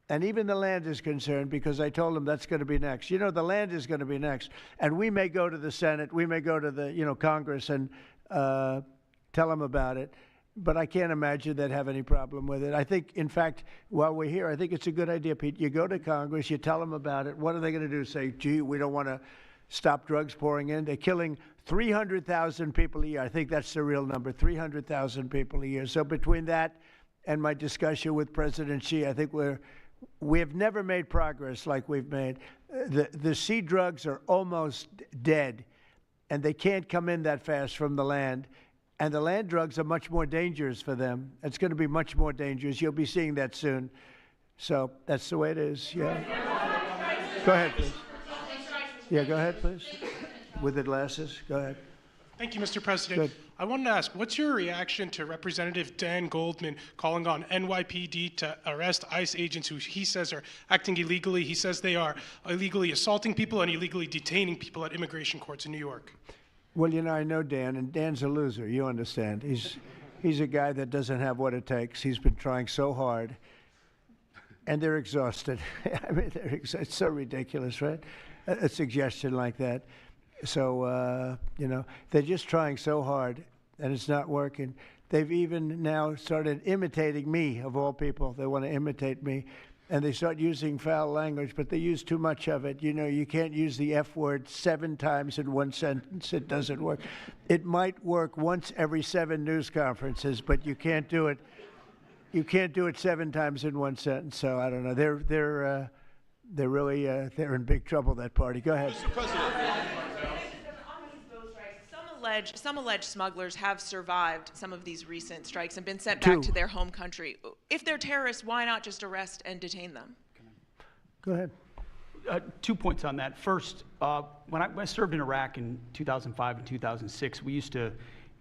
and even the land is concerned, because I told them that's going to be next. You know, the land is going to be next. And we may go to the Senate, we may go to the, you know, Congress and tell them about it, but I can't imagine they'd have any problem with it. I think, in fact, while we're here, I think it's a good idea, Pete. You go to Congress, you tell them about it. What are they going to do? Say, gee, we don't want to stop drugs pouring in. They're killing 300,000 people a year. I think that's the real number, 300,000 people a year. So between that and my discussion with President Xi, I think we have never made progress like we've made. The sea drugs are almost dead, and they can't come in that fast from the land. And the land drugs are much more dangerous for them. It's going to be much more dangerous. You'll be seeing that soon. So that's the way it is, yeah. Go ahead, please. Yeah, go ahead, please. With the glasses, go ahead. Thank you, Mr. President. Good. I wanted to ask, what's your reaction to Representative Dan Goldman calling on NYPD to arrest ICE agents who he says are acting illegally? He says they are illegally assaulting people and illegally detaining people at immigration courts in New York. Well, you know, I know Dan, and Dan's a loser. You understand. He's a guy that doesn't have what it takes. He's been trying so hard, and they're exhausted. I mean, it's so ridiculous, right? A suggestion like that. So, you know, they're just trying so hard, and it's not working. They've even now started imitating me, of all people. They want to imitate me. And they start using foul language, but they use too much of it. You know, you can't use the F word 7 times in one sentence. It doesn't work. It might work once every 7 news conferences, but you can't do it. You can't do it 7 times in one sentence. So I don't know. They're really they're in big trouble. That party. Go ahead. Mr. President. Some alleged smugglers have survived some of these recent strikes and been sent back to their home country. If they're terrorists, why not just arrest and detain them? Go ahead. 2 points on that. First, when I served in Iraq in 2005 and 2006, we used to,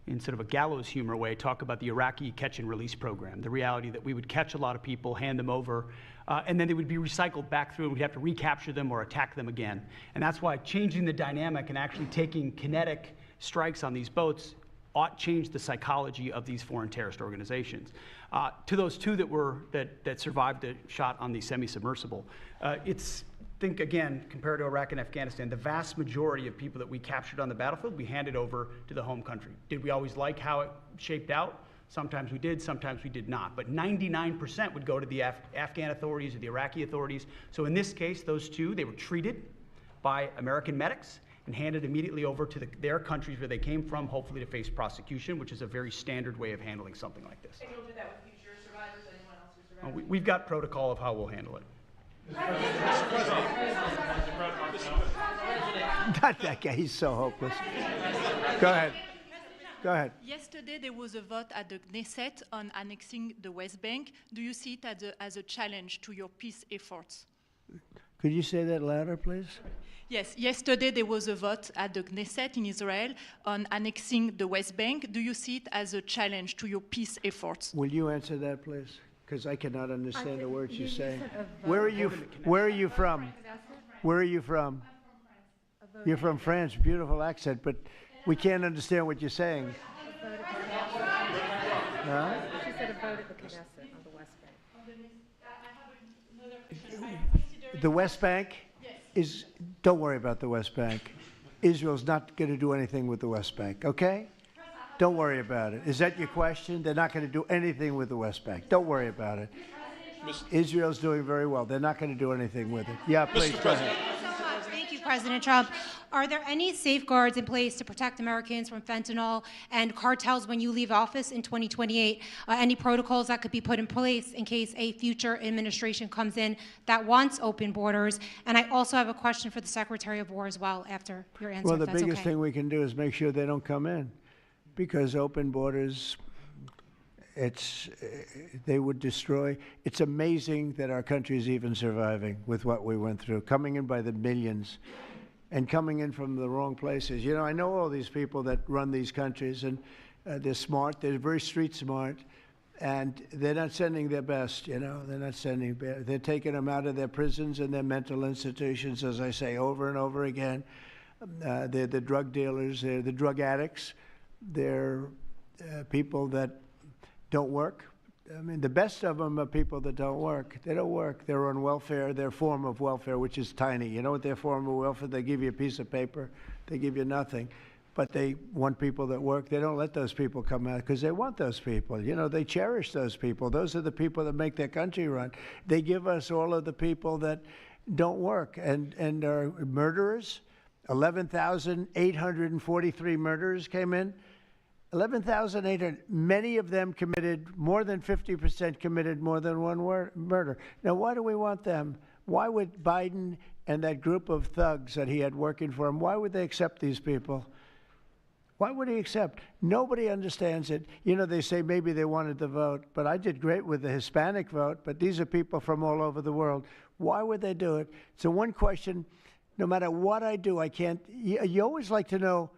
in sort of a gallows humor way, talk about the Iraqi catch and release program, the reality that we would catch a lot of people, hand them over, and then they would be recycled back through, and we'd have to recapture them or attack them again. And that's why changing the dynamic and actually taking kinetic strikes on these boats ought change the psychology of these foreign terrorist organizations. To those 2 that survived the shot on the semi-submersible, think again, compared to Iraq and Afghanistan, the vast majority of people that we captured on the battlefield, we handed over to the home country. Did we always like how it shaped out? Sometimes we did, sometimes we did not. But 99% would go to the Afghan authorities or the Iraqi authorities. So in this case, those 2, they were treated by American medics and handed immediately over to their countries where they came from, hopefully to face prosecution, which is a very standard way of handling something like this. And you'll do that with future survivors, anyone else who survived? We've got protocol of how we'll handle it. Mr. President. Not that guy. He's so hopeless. Go ahead. Go ahead. Yesterday, there was a vote at the Knesset on annexing the West Bank. Do you see it as a challenge to your peace efforts? Could you say that louder, please? Yes, yesterday there was a vote at the Knesset in Israel on annexing the West Bank. Do you see it as a challenge to your peace efforts? Will you answer that, please? Because I cannot understand the words you're saying. Where are you from? Where are you from? You're from France. Beautiful accent, but we can't understand what you're saying. Huh? She said a vote at the Knesset on the West Bank. The West Bank is, don't worry about the West Bank. Israel's not going to do anything with the West Bank, okay? Don't worry about it. Is that your question? They're not going to do anything with the West Bank. Don't worry about it. Israel's doing very well. They're not going to do anything with it. Yeah, please, go ahead. Thank you, President Trump. Are there any safeguards in place to protect Americans from fentanyl and cartels when you leave office in 2028? Any protocols that could be put in place in case a future administration comes in that wants open borders? And I also have a question for the Secretary of War as well after your answer. Well, the if that's biggest okay. thing we can do is make sure they don't come in, because open borders, they would destroy. It's amazing that our country is even surviving with what we went through, coming in by the millions and coming in from the wrong places. You know, I know all these people that run these countries, and they're smart. They're very street smart, and they're not sending their best, you know. They're not sending, they're taking them out of their prisons and their mental institutions, as I say over and over again. They're the drug dealers. They're the drug addicts. They're people that don't work. I mean, the best of them are people that don't work. They don't work. They're on welfare, their form of welfare, which is tiny. You know what their form of welfare? They give you a piece of paper. They give you nothing. But they want people that work. They don't let those people come out because they want those people. You know, they cherish those people. Those are the people that make their country run. They give us all of the people that don't work and are murderers. 11,843 murderers came in. 11,800, many of them committed, more than 50% committed more than one murder. Now, why do we want them? Why would Biden and that group of thugs that he had working for him, why would they accept these people? Why would he accept? Nobody understands it. You know, they say maybe they wanted the vote, but I did great with the Hispanic vote, but these are people from all over the world. Why would they do it? So one question, no matter what I do, I can't, you always like to know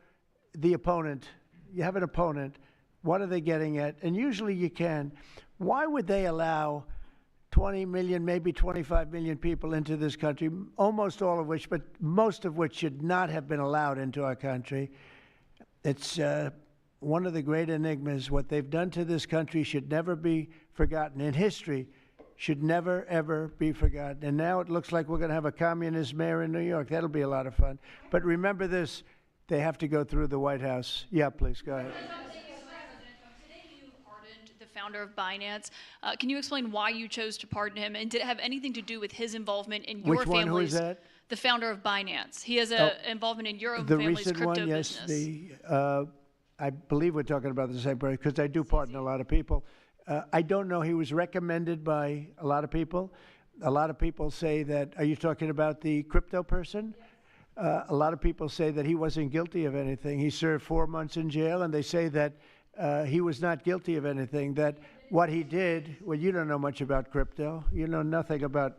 the opponent. You have an opponent, what are they getting at? And usually you can. Why would they allow 20 million, maybe 25 million people into this country, almost all of which, but most of which should not have been allowed into our country? It's one of the great enigmas. What they've done to this country should never be forgotten. In history, should never, ever be forgotten. And now it looks like we're going to have a communist mayor in New York. That'll be a lot of fun. But remember this, they have to go through the White House. Yeah, please, go ahead. Today you pardoned the founder of Binance. Can you explain why you chose to pardon him? And did it have anything to do with his involvement in your Which one? family's... Who is that? The founder of Binance. He has an involvement in your own the family's recent crypto one, yes, business. I believe we're talking about the same person, because I do pardon a lot of people. I don't know. He was recommended by a lot of people. A lot of people say that, are you talking about the crypto person? Yes. A lot of people say that he wasn't guilty of anything. He served 4 months in jail, and they say that he was not guilty of anything, that what he did, well, you don't know much about crypto. You know nothing about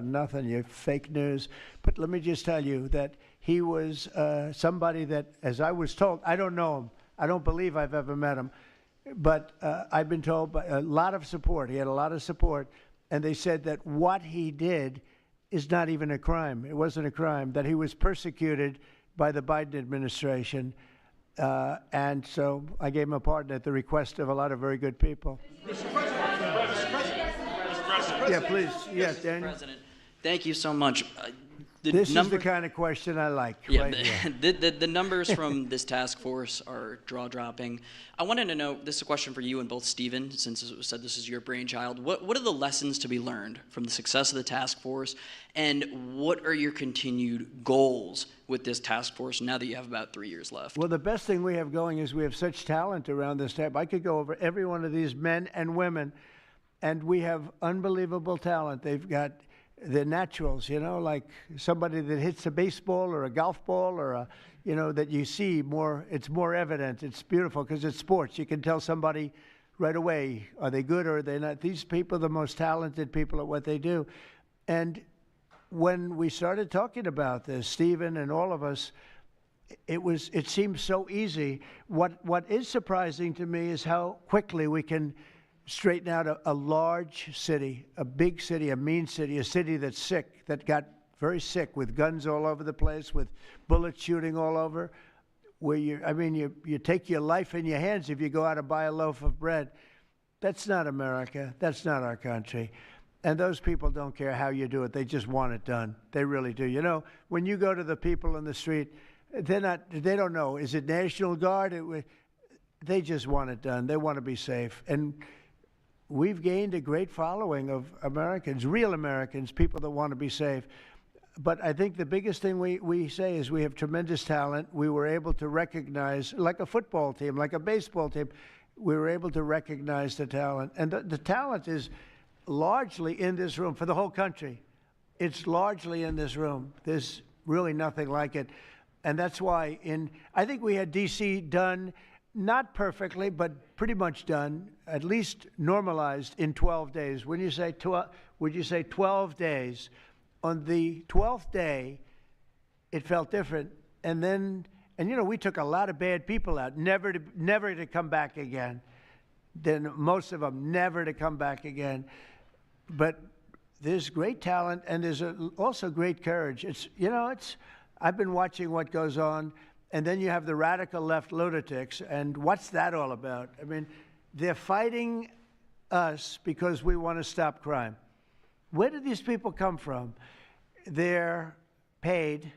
nothing, you fake news. But let me just tell you that he was somebody that, as I was told, I don't know him. I don't believe I've ever met him. But I've been told by a lot of support. He had a lot of support. And they said that what he did is not even a crime. It wasn't a crime, that he was persecuted by the Biden administration. And so I gave him a pardon at the request of a lot of very good people. Mr. President. Yeah, please. Yes, Daniel. President, thank you so much. This is the kind of question I like. Yeah, right here. the numbers from this task force are jaw-dropping. I wanted to know, this is a question for you and both Stephen, since it was said this is your brainchild. What are the lessons to be learned from the success of the task force, and what are your continued goals with this task force now that you have about 3 years left? Well, the best thing we have going is we have such talent around this table. I could go over every one of these men and women, and we have unbelievable talent. They've got the naturals, you know, like somebody that hits a baseball or a golf ball or a, you know, that you see more, it's more evident. It's beautiful because it's sports. You can tell somebody right away, are they good or are they not? These people are the most talented people at what they do. And when we started talking about this, Stephen and all of us, it seemed so easy. What is surprising to me is how quickly we can straighten out a large city, a big city, a mean city, a city that's sick, that got very sick with guns all over the place, with bullets shooting all over, where you take your life in your hands if you go out and buy a loaf of bread. That's not America. That's not our country. And those people don't care how you do it. They just want it done. They really do. You know, when you go to the people in the street, they don't know. Is it National Guard? They just want it done. They want to be safe. And we've gained a great following of Americans, real Americans, people that want to be safe. But I think the biggest thing we say is we have tremendous talent. We were able to recognize, like a football team, like a baseball team, we were able to recognize the talent. And the talent is largely in this room for the whole country. It's largely in this room. There's really nothing like it. And that's why I think we had D.C. done, not perfectly, but pretty much done, at least normalized in 12 days. When you say would you say 12 days? On the 12th day, it felt different. And you know, we took a lot of bad people out, never to come back again. Then most of them never to come back again. But there's great talent, and there's also great courage. I've been watching what goes on. And then you have the radical left lunatics, and what's that all about? I mean, they're fighting us because we want to stop crime. Where do these people come from? They're paid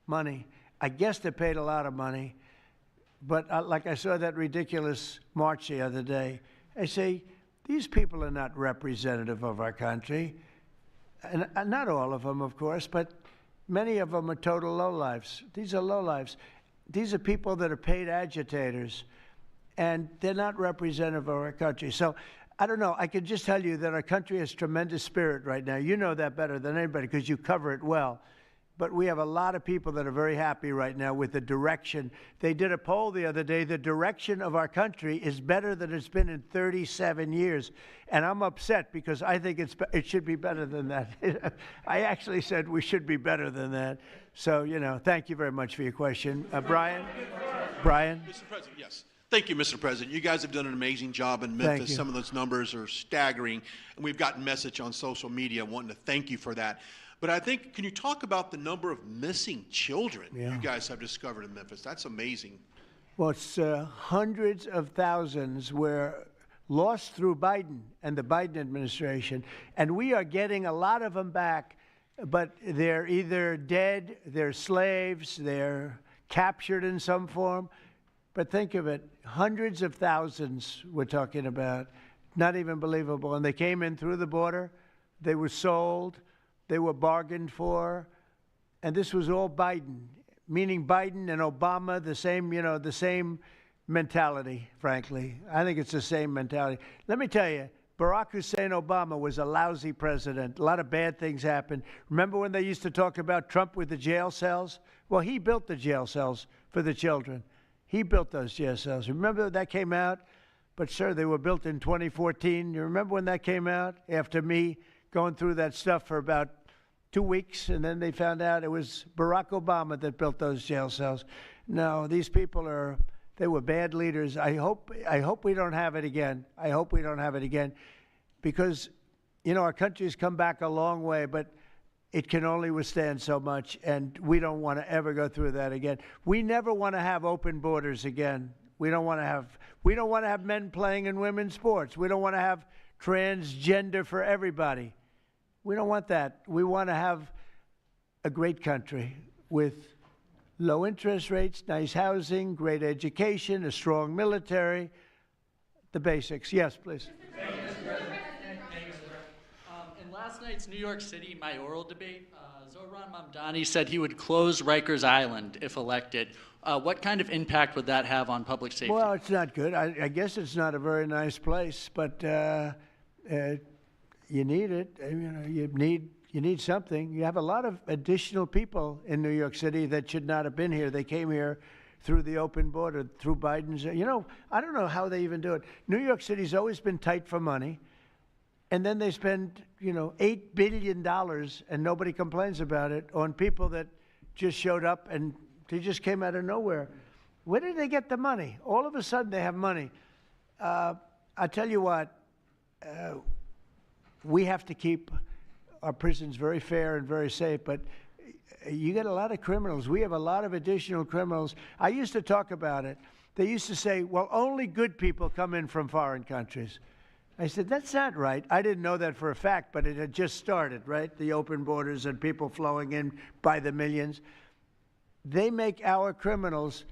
money. I guess they're paid a lot of money. But like I saw that ridiculous march the other day, I say, these people are not representative of our country. And not all of them, of course, but many of them are total lowlifes. These are lowlifes. These are people that are paid agitators, and they're not representative of our country. So I don't know. I can just tell you that our country has tremendous spirit right now. You know that better than anybody because you cover it well. But we have a lot of people that are very happy right now with the direction. They did a poll the other day. The direction of our country is better than it's been in 37 years. And I'm upset because I think it should be better than that. I actually said we should be better than that. So, you know, thank you very much for your question. Brian? Mr. President, yes. Thank you, Mr. President. You guys have done an amazing job in Memphis. Some of those numbers are staggering, and we've gotten message on social media wanting to thank you for that. But I think, can you talk about the number of missing children you guys have discovered in Memphis? That's amazing. Well, it's hundreds of thousands were lost through Biden and the Biden administration, and we are getting a lot of them back, but they're either dead, they're slaves, they're captured in some form. But think of it, hundreds of thousands we're talking about, not even believable. And they came in through the border, they were sold, they were bargained for, and this was all Biden, meaning Biden and Obama, the same, you know, the same mentality, frankly. I think it's the same mentality. Let me tell you, Barack Hussein Obama was a lousy president. A lot of bad things happened. Remember when they used to talk about Trump with the jail cells? Well, he built the jail cells for the children. He built those jail cells. Remember that came out? But, sir, they were built in 2014. You remember when that came out? After me going through that stuff for about 2 weeks, and then they found out it was Barack Obama that built those jail cells. No, these people they were bad leaders. I hope we don't have it again. I hope we don't have it again because, you know, our country's come back a long way, but it can only withstand so much, and we don't want to ever go through that again. We never want to have open borders again. We don't want to have men playing in women's sports. We don't want to have transgender for everybody. We don't want that. We want to have a great country with low interest rates, nice housing, great education, a strong military, the basics. Yes, please. Thank you, Mr. President. In last night's New York City mayoral debate, Zohran Mamdani said he would close Rikers Island if elected. What kind of impact would that have on public safety? Well, it's not good. I guess it's not a very nice place, but you need it. You need something. You have a lot of additional people in New York City that should not have been here. They came here through the open border, through Biden's. You know, I don't know how they even do it. New York City's always been tight for money, and then they spend, you know, $8 billion, and nobody complains about it, on people that just showed up and they just came out of nowhere. Where did they get the money? All of a sudden they have money. I tell you what, we have to keep our prisons very fair and very safe, but you get a lot of criminals. We have a lot of additional criminals. I used to talk about it. They used to say, well, only good people come in from foreign countries. I said, that's not right. I didn't know that for a fact, but it had just started, right? The open borders and people flowing in by the millions. They make our criminals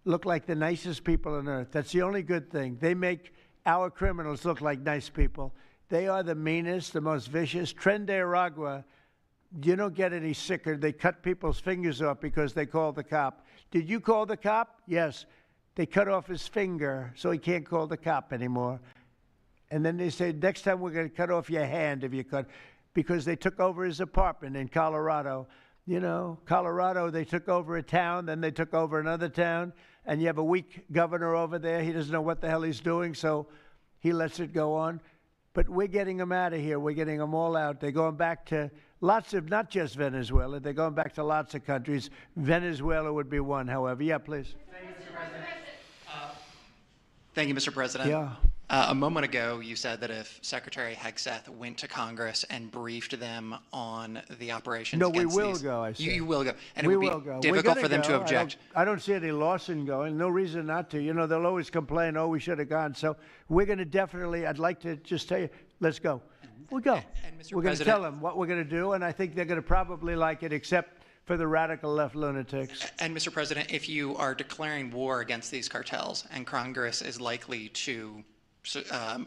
look like the nicest people on earth. That's the only good thing. They make our criminals look like nice people. They are the meanest, the most vicious. Tren de Aragua, you don't get any sicker. They cut people's fingers off because they called the cop. Did you call the cop? Yes. They cut off his finger so he can't call the cop anymore. And then they say, next time we're going to cut off your hand if you cut, because they took over his apartment in Colorado. You know, Colorado, they took over a town, then they took over another town, and you have a weak governor over there. He doesn't know what the hell he's doing, so he lets it go on. But we're getting them out of here. We're getting them all out. They're going back to lots of, not just Venezuela, they're going back to lots of countries. Venezuela would be one, however. Yeah, please. Thank you, Mr. President. Thank you, Mr. President. Yeah. A moment ago, you said that if Secretary Hegseth went to Congress and briefed them on the operations No, we against will these, go, I said. You will go. And We it would will be go. We're difficult gonna for them go. to object. I don't see Eddie Lawson going. No reason not to. You know, they'll always complain, oh, we should have gone. So we're going to definitely, I'd like to just tell you, let's go. We'll go. And Mr. We're going to President- tell them what we're going to do, and I think they're going to probably like it, except for the radical left lunatics. And Mr. President, if you are declaring war against these cartels and Congress is likely to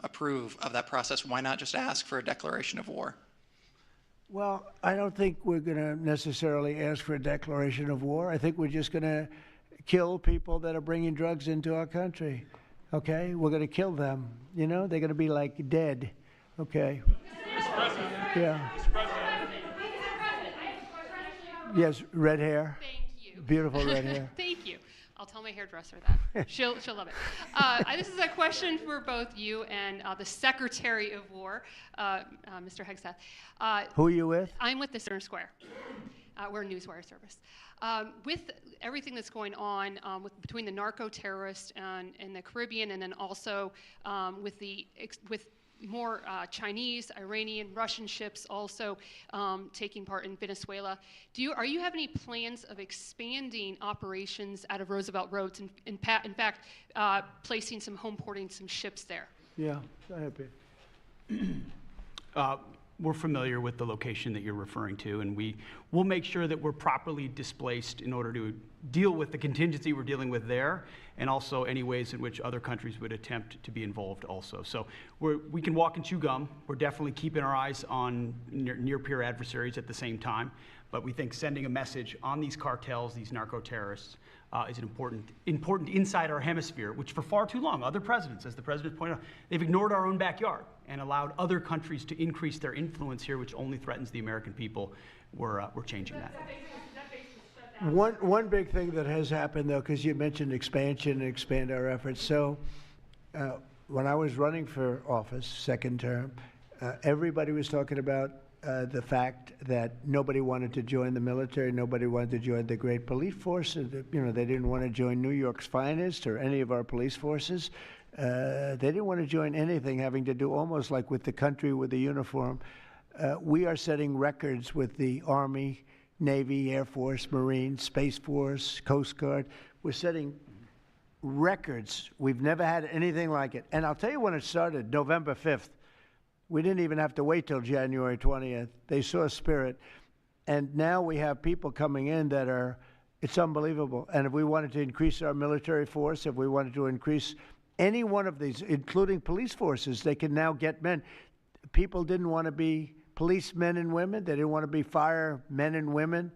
approve of that process, why not just ask for a declaration of war? Well, I don't think we're going to necessarily ask for a declaration of war. I think we're just going to kill people that are bringing drugs into our country. Okay? We're going to kill them. You know, they're going to be like dead. Okay? Mr. President. Yeah. Mr. President. Yes, red hair. Thank you. Beautiful red hair. Thank you. I'll tell my hairdresser that. She'll love it. This is a question for both you and the Secretary of War, Mr. Hegseth. Who are you with? I'm with the Center Square. We're a newswire service. With everything that's going on between the narco terrorists in the Caribbean, and then also with more Chinese, Iranian, Russian ships also taking part in Venezuela. Are you have any plans of expanding operations out of Roosevelt Roads and in fact placing some home porting some ships there? Yeah, go ahead, Pete. We're familiar with the location that you're referring to, and we'll make sure that we're properly displaced in order to deal with the contingency we're dealing with there, and also any ways in which other countries would attempt to be involved also. So we can walk and chew gum. We're definitely keeping our eyes on near-peer adversaries at the same time, but we think sending a message on these cartels, these narco-terrorists, is an important inside our hemisphere, which for far too long, other presidents, as the president pointed out, they've ignored our own backyard and allowed other countries to increase their influence here, which only threatens the American people. We're changing that. One big thing that has happened, though, because you mentioned expansion and expand our efforts. So when I was running for office, second term, everybody was talking about the fact that nobody wanted to join the military, nobody wanted to join the great police force. They didn't want to join New York's finest or any of our police forces. They didn't want to join anything having to do almost like with the country with the uniform. We are setting records with the Army, Navy, Air Force, Marines, Space Force, Coast Guard. We're setting records. We've never had anything like it. And I'll tell you when it started, November 5th. We didn't even have to wait till January 20th. They saw spirit. And now we have people coming in that are, it's unbelievable. And if we wanted to increase our military force, if we wanted to increase any one of these, including police forces, they can now get men. People didn't want to be policemen and women. They didn't want to be firemen and women.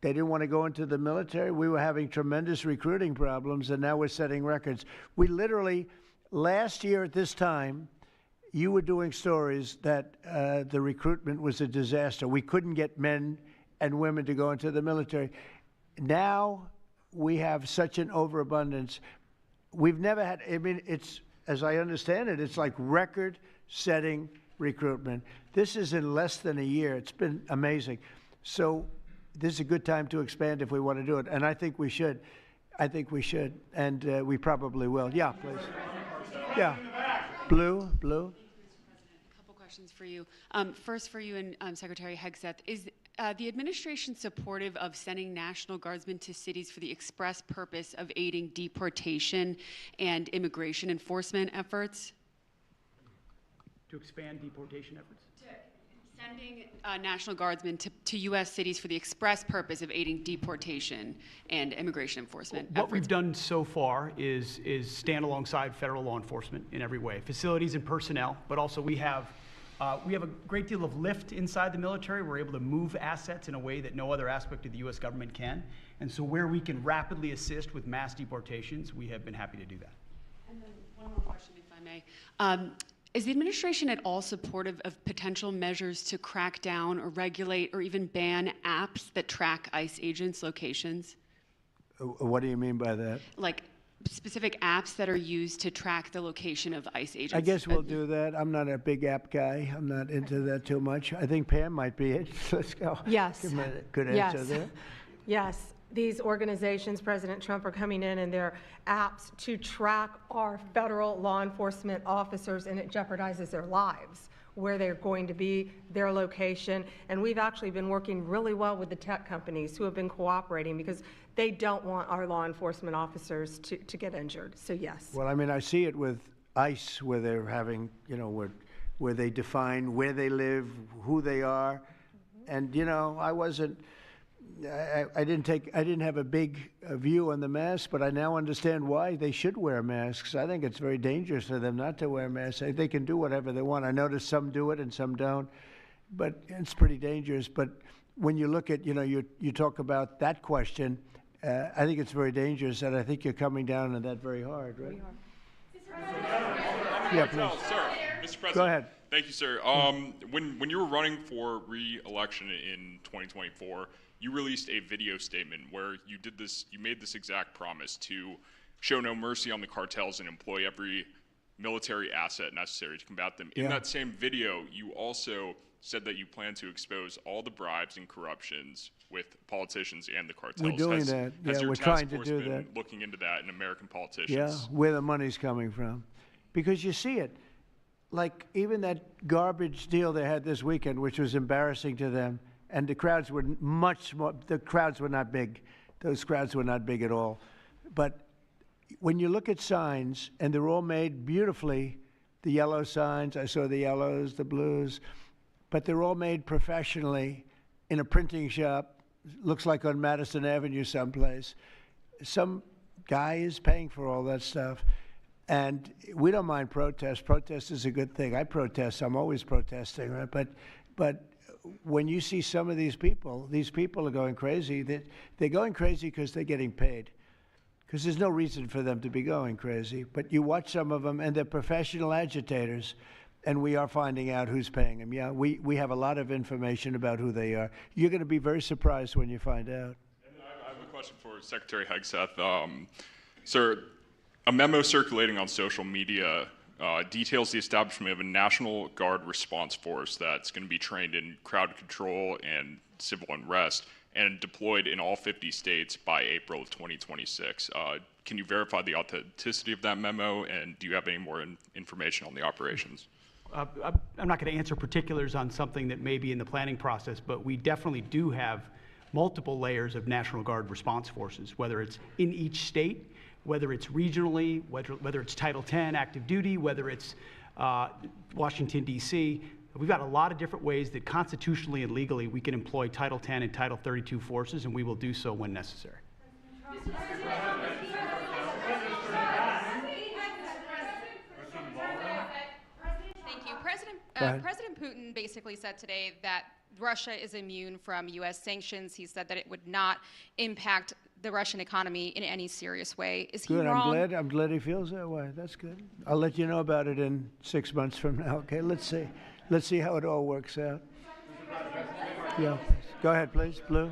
They didn't want to go into the military. We were having tremendous recruiting problems, and now we're setting records. We literally, last year at this time, you were doing stories that the recruitment was a disaster. We couldn't get men and women to go into the military. Now we have such an overabundance. We've never had, I mean, it's, as I understand it, it's like record-setting recruitment. This is in less than a year. It's been amazing. So this is a good time to expand if we want to do it, and I think we should. I think we should, and we probably will. Yeah, please. Yeah. Blue. A couple questions for you. First for you and Secretary Hegseth. Is the administration supportive of sending National Guardsmen to cities for the express purpose of aiding deportation and immigration enforcement efforts? To expand deportation efforts? Sending National Guardsmen to U.S. cities for the express purpose of aiding deportation and immigration enforcement efforts. What we've done so far is stand alongside federal law enforcement in every way, facilities and personnel, but also we have a great deal of lift inside the military. We're able to move assets in a way that no other aspect of the U.S. government can. And so where we can rapidly assist with mass deportations, we have been happy to do that. And then one more question, if I may. Is the administration at all supportive of potential measures to crack down or regulate or even ban apps that track ICE agents' locations? What do you mean by that? Like specific apps that are used to track the location of ICE agents? I guess we'll do that. I'm not a big app guy. I'm not into that too much. I think Pam might be it. Let's go. Yes. Give me a good answer there. Yes. These organizations, President Trump, are coming in and their apps to track our federal law enforcement officers, and it jeopardizes their lives, where they're going to be, their location. And we've actually been working really well with the tech companies who have been cooperating because they don't want our law enforcement officers to get injured. So yes. Well, I mean, I see it with ICE, where they're having, where they define where they live, who they are. And, I didn't have a big view on the mask, but I now understand why they should wear masks. I think it's very dangerous for them not to wear masks. They can do whatever they want. I notice some do it and some don't, but it's pretty dangerous. But when you look at, you talk about that question, I think it's very dangerous, and I think you're coming down on that very hard, right? Yeah, please. Sir, Mr. President. Go ahead. Thank you, sir. When you were running for re-election in 2024, you released a video statement where you made this exact promise to show no mercy on the cartels and employ every military asset necessary to combat them. In that same video, you also said that you plan to expose all the bribes and corruptions with politicians and the cartels. We're doing that. Has your we're task trying to force do been that. looking into that in American politicians? Yeah, where the money's coming from. Because you see it. like even that garbage deal they had this weekend, which was embarrassing to them, and the crowds were much more, the crowds were not big. Those crowds were not big at all. But when you look at signs, and they're all made beautifully, the yellow signs, I saw the yellows, the blues, but they're all made professionally in a printing shop, looks like on Madison Avenue someplace. Some guy is paying for all that stuff. And we don't mind protest. Protest is a good thing. I protest. I'm always protesting, right? But when you see some of these people are going crazy. They're going crazy because they're getting paid. Because there's no reason for them to be going crazy. But you watch some of them, and they're professional agitators, and we are finding out who's paying them. Yeah, we have a lot of information about who they are. You're going to be very surprised when you find out. And I have a question for Secretary Hegseth. Sir, a memo circulating on social media details the establishment of a National Guard response force that's going to be trained in crowd control and civil unrest and deployed in all 50 states by April of 2026. Can you verify the authenticity of that memo, and do you have any more information on the operations? I'm not going to answer particulars on something that may be in the planning process, but we definitely do have multiple layers of National Guard response forces, whether it's in each state, whether it's regionally, whether it's Title 10 active duty, whether it's Washington, D.C. We've got a lot of different ways that constitutionally and legally we can employ Title 10 and Title 32 forces, and we will do so when necessary. Thank you. President Putin basically said today that Russia is immune from U.S. sanctions. He said that it would not impact the Russian economy in any serious way. Is he good. wrong? I'm glad he feels that way. That's good. I'll let you know about it in 6 months from now. Okay, let's see how it all works out. Yeah, go ahead, please, Blue.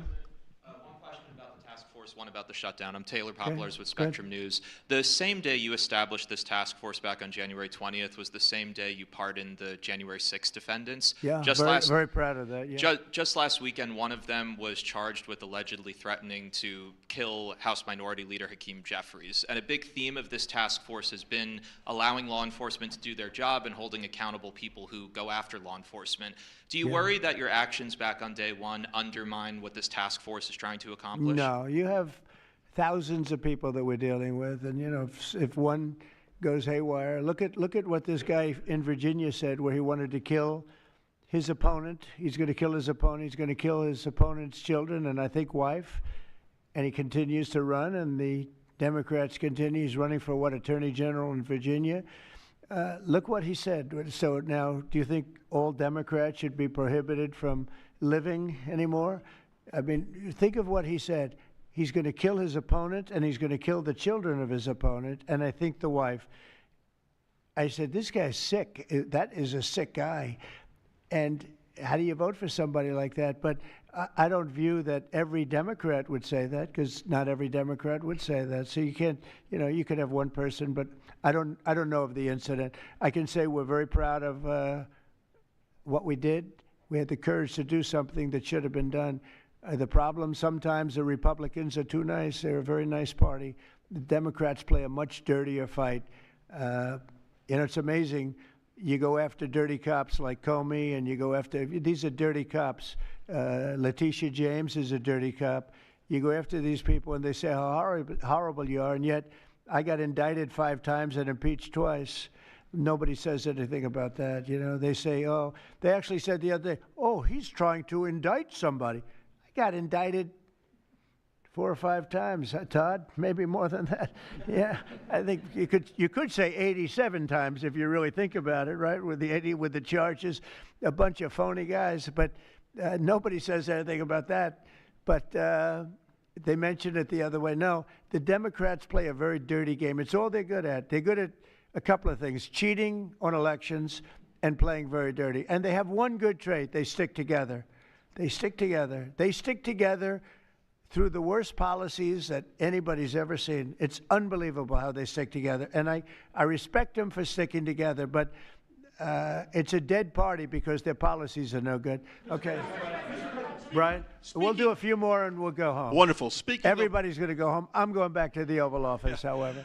One about the shutdown. I'm Taylor Poplars with Spectrum News. The same day you established this task force back on January 20th was the same day you pardoned the January 6th defendants. Yeah, very proud of that. Yeah. Just last weekend, one of them was charged with allegedly threatening to kill House Minority Leader Hakeem Jeffries. And a big theme of this task force has been allowing law enforcement to do their job and holding accountable people who go after law enforcement. Do you worry that your actions back on day one undermine what this task force is trying to accomplish? No, you have thousands of people that we're dealing with, and you know, if one goes haywire, look at what this guy in Virginia said, where he wanted to kill his opponent. He's going to kill his opponent. He's going to kill his opponent's children and I think wife, and he continues to run. And the Democrats continue. He's running for what, Attorney General in Virginia. Look what he said. So now, do you think all Democrats should be prohibited from living anymore? I mean, think of what he said. He's going to kill his opponent, and he's going to kill the children of his opponent, and I think the wife. I said, this guy's sick. That is a sick guy. And how do you vote for somebody like that? But I don't view that every Democrat would say that, because not every Democrat would say that. So you can't, you could have one person, but I don't know of the incident. I can say we're very proud of what we did. We had the courage to do something that should have been done. The problem, sometimes the Republicans are too nice. They're a very nice party. The Democrats play a much dirtier fight. It's amazing. You go after dirty cops like Comey, and you go after, these are dirty cops. Letitia James is a dirty cop. You go after these people, and they say how horrible you are, and yet I got indicted 5 times and impeached twice. Nobody says anything about that. They say, they actually said the other day, he's trying to indict somebody. I got indicted 4 or 5 times, Todd, maybe more than that. Yeah, I think you could say 87 times if you really think about it, right? With the charges, a bunch of phony guys, but nobody says anything about that. But they mentioned it the other way. No, the Democrats play a very dirty game. It's all they're good at. They're good at a couple of things: cheating on elections and playing very dirty. And they have one good trait: they stick together. They stick together. They stick together through the worst policies that anybody's ever seen. It's unbelievable how they stick together. And I respect them for sticking together, but it's a dead party because their policies are no good. Okay. Brian, we'll do a few more and we'll go home. Wonderful. Everybody's going to go home. I'm going back to the Oval Office, however.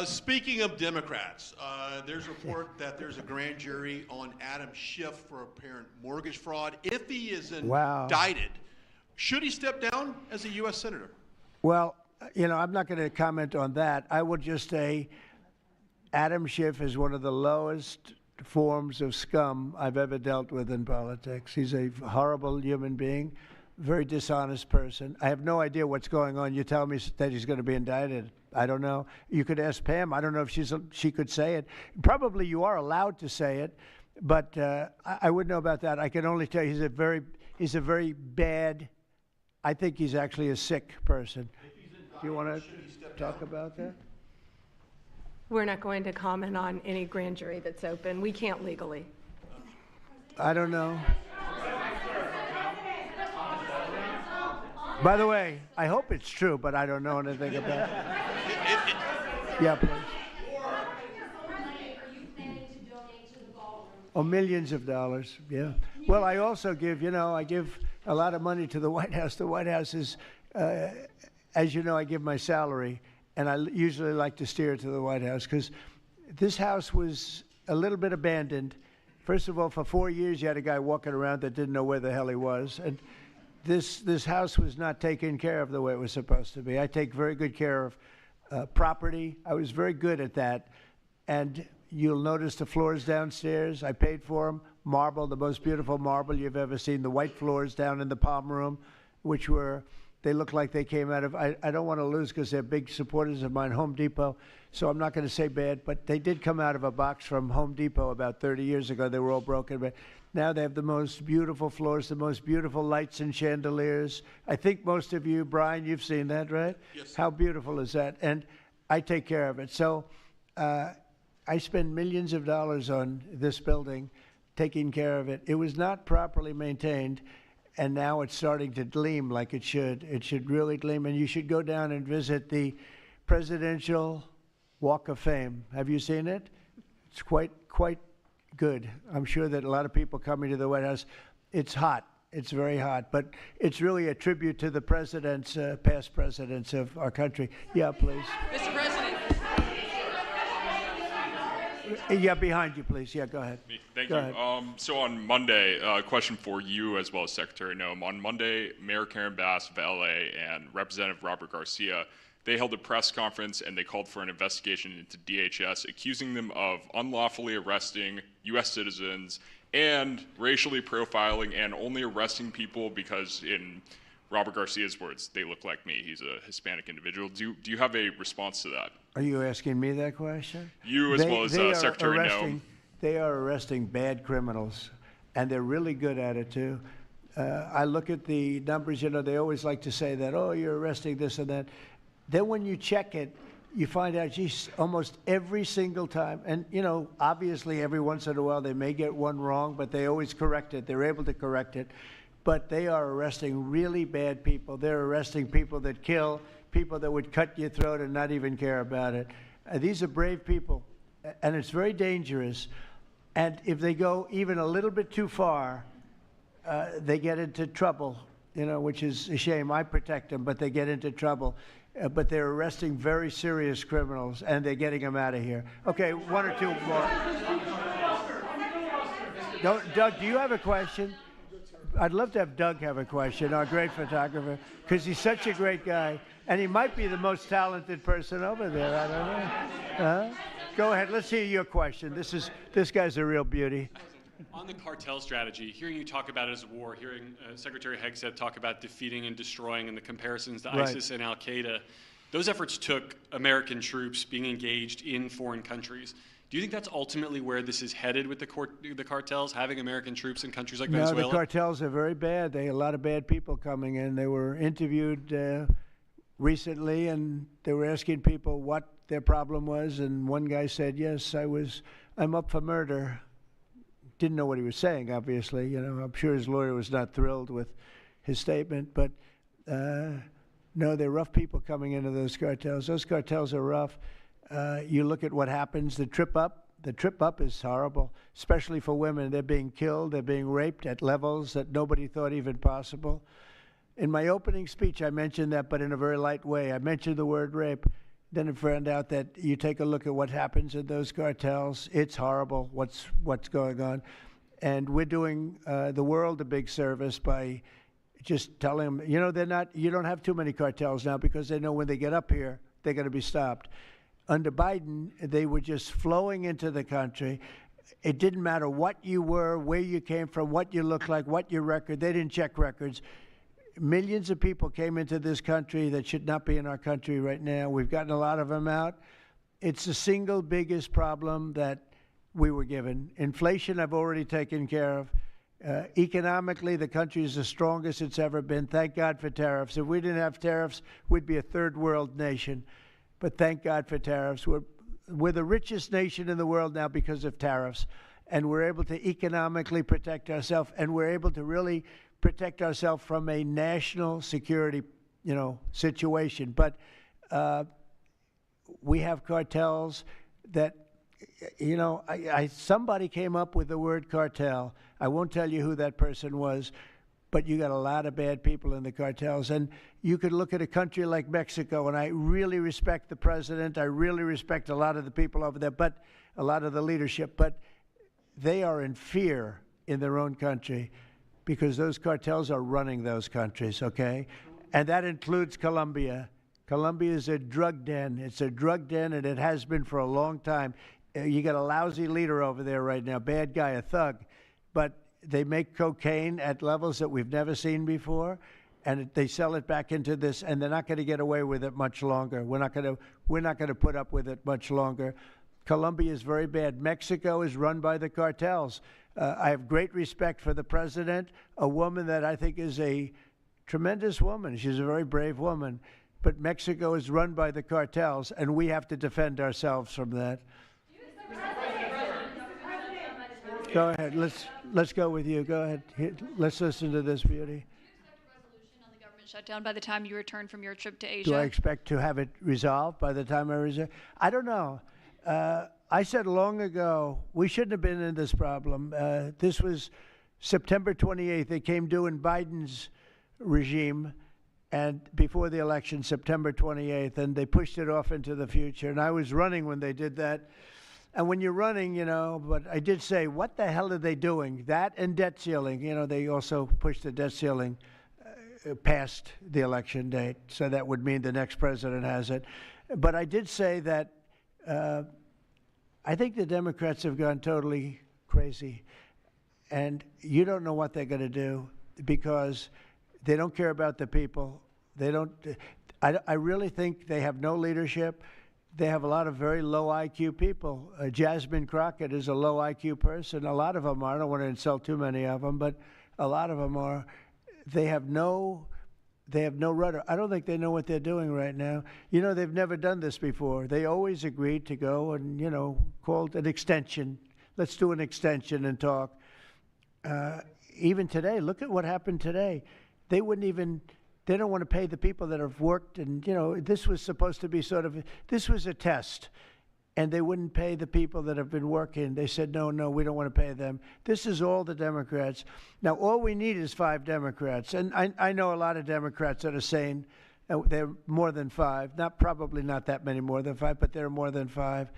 Speaking of Democrats, there's a report that there's a grand jury on Adam Schiff for apparent mortgage fraud. If he is indicted, should he step down as a U.S. Senator? Well, you know, I'm not going to comment on that. I would just say Adam Schiff is one of the lowest forms of scum I've ever dealt with in politics. He's a horrible human being, very dishonest person. I have no idea what's going on. You tell me that he's going to be indicted. I don't know. You could ask Pam. I don't know if she could say it. Probably you are allowed to say it, but I wouldn't know about that. I can only tell you he's a very bad. I think he's actually a sick person. Do you want to talk about that? We're not going to comment on any grand jury that's open. We can't legally. I don't know. By the way, I hope it's true, but I don't know anything about it. Yeah, please. Oh, millions of dollars, yeah. Well, I also give, I give a lot of money to the White House. The White House is, as you know, I give my salary, and I usually like to steer to the White House because this house was a little bit abandoned. First of all, for 4 years, you had a guy walking around that didn't know where the hell he was. And this house was not taken care of the way it was supposed to be. I take very good care of property. I was very good at that. And you'll notice the floors downstairs, I paid for them. Marble, the most beautiful marble you've ever seen. The white floors down in the palm room, which they look like they came out of, I don't want to lose because they're big supporters of mine, Home Depot. So I'm not going to say bad, but they did come out of a box from Home Depot about 30 years ago. They were all broken, but now they have the most beautiful floors, the most beautiful lights and chandeliers. I think most of you, Brian, you've seen that, right? Yes. How beautiful is that? And I take care of it. So I spend millions of dollars on this building, taking care of it. It was not properly maintained, and now it's starting to gleam like it should. It should really gleam, and you should go down and visit the Presidential Walk of Fame. Have you seen it? It's quite good. I'm sure that a lot of people coming to the White House, it's hot. It's very hot, but it's really a tribute to the presidents, past presidents of our country. Yeah, please. Mr. President. Yeah, behind you, please. Yeah, go ahead. Thank you. So on Monday, a question for you as well as Secretary Noem. On Monday, Mayor Karen Bass of LA and Representative Robert Garcia, they held a press conference and they called for an investigation into DHS, accusing them of unlawfully arresting U.S. citizens and racially profiling and only arresting people because, in Robert Garcia's words, they look like me. He's a Hispanic individual. Do you have a response to that? Are you asking me that question? You as well as Secretary Noem. They are arresting bad criminals, and they're really good at it, too. I look at the numbers, they always like to say that, oh, you're arresting this and that. Then when you check it, you find out, geez, almost every single time, and, obviously every once in a while they may get one wrong, but they always correct it. They're able to correct it. But they are arresting really bad people. They're arresting people that kill, people that would cut your throat and not even care about it. These are brave people, and it's very dangerous. And if they go even a little bit too far, they get into trouble, which is a shame. I protect them, but they get into trouble. But they're arresting very serious criminals, and they're getting them out of here. Okay, one or two more. Doug, do you have a question? I'd love to have Doug have a question, our great photographer, because he's such a great guy, and he might be the most talented person over there. I don't know. Go ahead. Let's hear your question. This guy's a real beauty. On the cartel strategy, hearing you talk about it as a war, hearing Secretary Hegseth talk about defeating and destroying and the comparisons to ISIS and Al-Qaeda, those efforts took American troops being engaged in foreign countries. Do you think that's ultimately where this is headed with the cartels, having American troops in countries like Venezuela? No, the cartels are very bad. They a lot of bad people coming in. They were interviewed recently, and they were asking people what their problem was, and one guy said, yes, I'm up for murder. Didn't know what he was saying, obviously. I'm sure his lawyer was not thrilled with his statement, but no, they're rough people coming into those cartels. Those cartels are rough. You look at what happens, the trip up is horrible, especially for women. They're being killed, they're being raped at levels that nobody thought even possible. In my opening speech, I mentioned that, but in a very light way. I mentioned the word rape. Then I found out that you take a look at what happens in those cartels. It's horrible what's going on. And we're doing the world a big service by just telling them, you know, you don't have too many cartels now because they know when they get up here, they're going to be stopped. Under Biden, they were just flowing into the country. It didn't matter what you were, where you came from, what you looked like, what your record. They didn't check records. Millions of people came into this country that should not be in our country right now. We've gotten a lot of them out. It's the single biggest problem that we were given. Inflation, I've already taken care of. Economically, the country is the strongest it's ever been. Thank God for tariffs. If we didn't have tariffs, we'd be a third world nation. But thank God for tariffs. We're the richest nation in the world now because of tariffs. And we're able to economically protect ourselves, and we're able to really protect ourselves from a national security, situation. But we have cartels that, somebody came up with the word cartel. I won't tell you who that person was, but you got a lot of bad people in the cartels. And you could look at a country like Mexico, and I really respect the president. I really respect a lot of the people over there, but a lot of the leadership. But they are in fear in their own country because those cartels are running those countries, okay? And that includes Colombia. Colombia is a drug den. It's a drug den, and it has been for a long time. You got a lousy leader over there right now, bad guy, a thug. But they make cocaine at levels that we've never seen before, and they sell it back into this, and they're not going to get away with it much longer. We're not going to put up with it much longer. Colombia is very bad. Mexico is run by the cartels. I have great respect for the president, a woman that I think is a tremendous woman. She's a very brave woman. But Mexico is run by the cartels, and we have to defend ourselves from that. Go ahead. Let's go with you. Go ahead. Let's listen to this beauty. Shutdown by the time you return from your trip to Asia? Do I expect to have it resolved by the time I return? I don't know. I said long ago we shouldn't have been in this problem. This was September 28th. It came due in Biden's regime, and before the election, September 28th, and they pushed it off into the future. And I was running when they did that. And when you're running, but I did say, what the hell are they doing? That and debt ceiling. They also pushed the debt ceiling past the election date, so that would mean the next president has it. But I did say that I think the Democrats have gone totally crazy, and you don't know what they're going to do because they don't care about the people. They don't. I really think they have no leadership. They have a lot of very low IQ people. Jasmine Crockett is a low IQ person. A lot of them are. I don't want to insult too many of them, but a lot of them are. They have no rudder. I don't think they know what they're doing right now. They've never done this before. They always agreed to go and, called an extension. Let's do an extension and talk. Even today, look at what happened today. They don't want to pay the people that have worked. And, this was supposed to be this was a test. And they wouldn't pay the people that have been working. They said, no, we don't want to pay them. This is all the Democrats. Now, all we need is 5 Democrats. And I know a lot of Democrats that are saying they're more than 5. Probably not that many more than 5, but they're more than 5.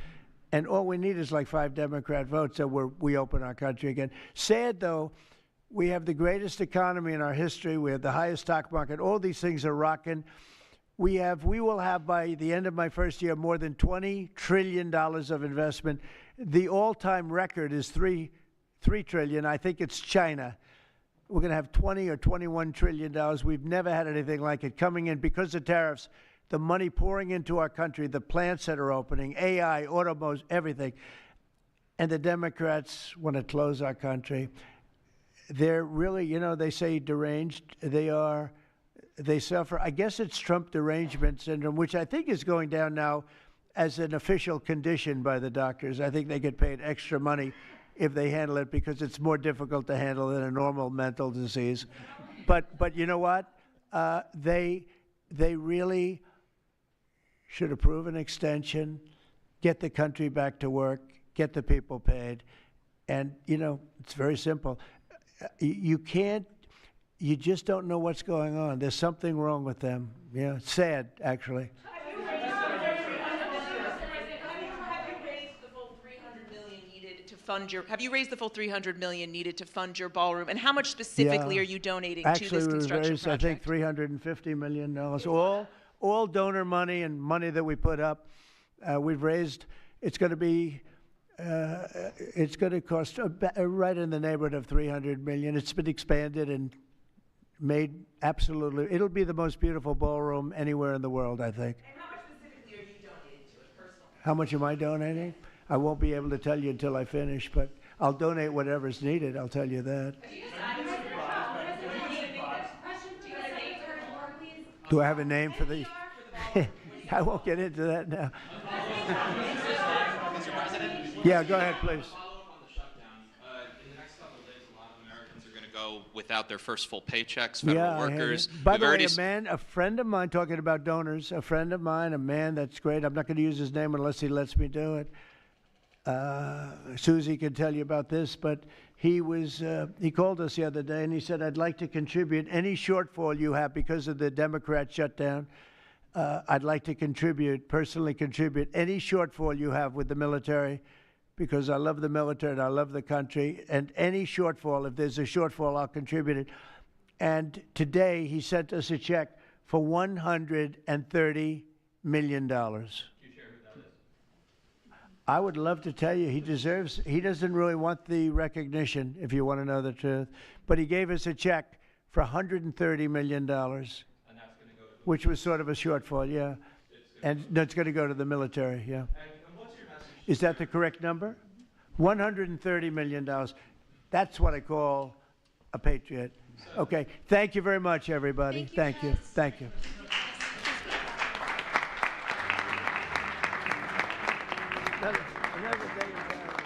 And all we need is like 5 Democrat votes so we open our country again. Sad, though, we have the greatest economy in our history. We have the highest stock market. All these things are rocking. We will have by the end of my first year more than $20 trillion of investment. The all-time record is $3 trillion. I think it's China. We're going to have $20 or $21 trillion. We've never had anything like it coming in because of tariffs. The money pouring into our country, the plants that are opening, AI, automobiles, everything. And the Democrats want to close our country. They're really, they say deranged. They are. They suffer. I guess it's Trump derangement syndrome, which I think is going down now as an official condition by the doctors. I think they get paid extra money if they handle it because it's more difficult to handle than a normal mental disease. But you know what? They really should approve an extension, get the country back to work, get the people paid. And, it's very simple. You just don't know what's going on. There's something wrong with them. Yeah, it's sad, actually. fund your, have you raised the full $300 million needed to fund your ballroom? And how much specifically are you donating to this construction raised, project? I think, $350 million. All donor money and money that we put up. We've raised, it's going to be, it's going to cost right in the neighborhood of $300 million. It's been expanded and made absolutely, it'll be the most beautiful ballroom anywhere in the world, I think. And how much specifically are you donating to it personally? How much am I donating? I won't be able to tell you until I finish, but I'll donate whatever's needed, I'll tell you that. Do I have a name for the? I won't get into that now. Yeah, go ahead, please. Without their first full paychecks, federal workers. By the way, a friend of mine, talking about donors, a friend of mine, a man that's great, I'm not going to use his name unless he lets me do it. Susie can tell you about this, but he called us the other day and he said, I'd like to contribute any shortfall you have because of the Democrat shutdown. I'd like to personally contribute any shortfall you have with the military, because I love the military and I love the country, and any shortfall, if there's a shortfall, I'll contribute it. And today he sent us a check for $130 million. I would love to tell you he doesn't really want the recognition, if you want to know the truth, but he gave us a check for $130 million, which was sort of a shortfall, yeah. And that's going to go to the military, yeah. Is that the correct number? $130 million. That's what I call a patriot. Okay. Thank you very much, everybody. Thank you. Thank you. Another day in Paris.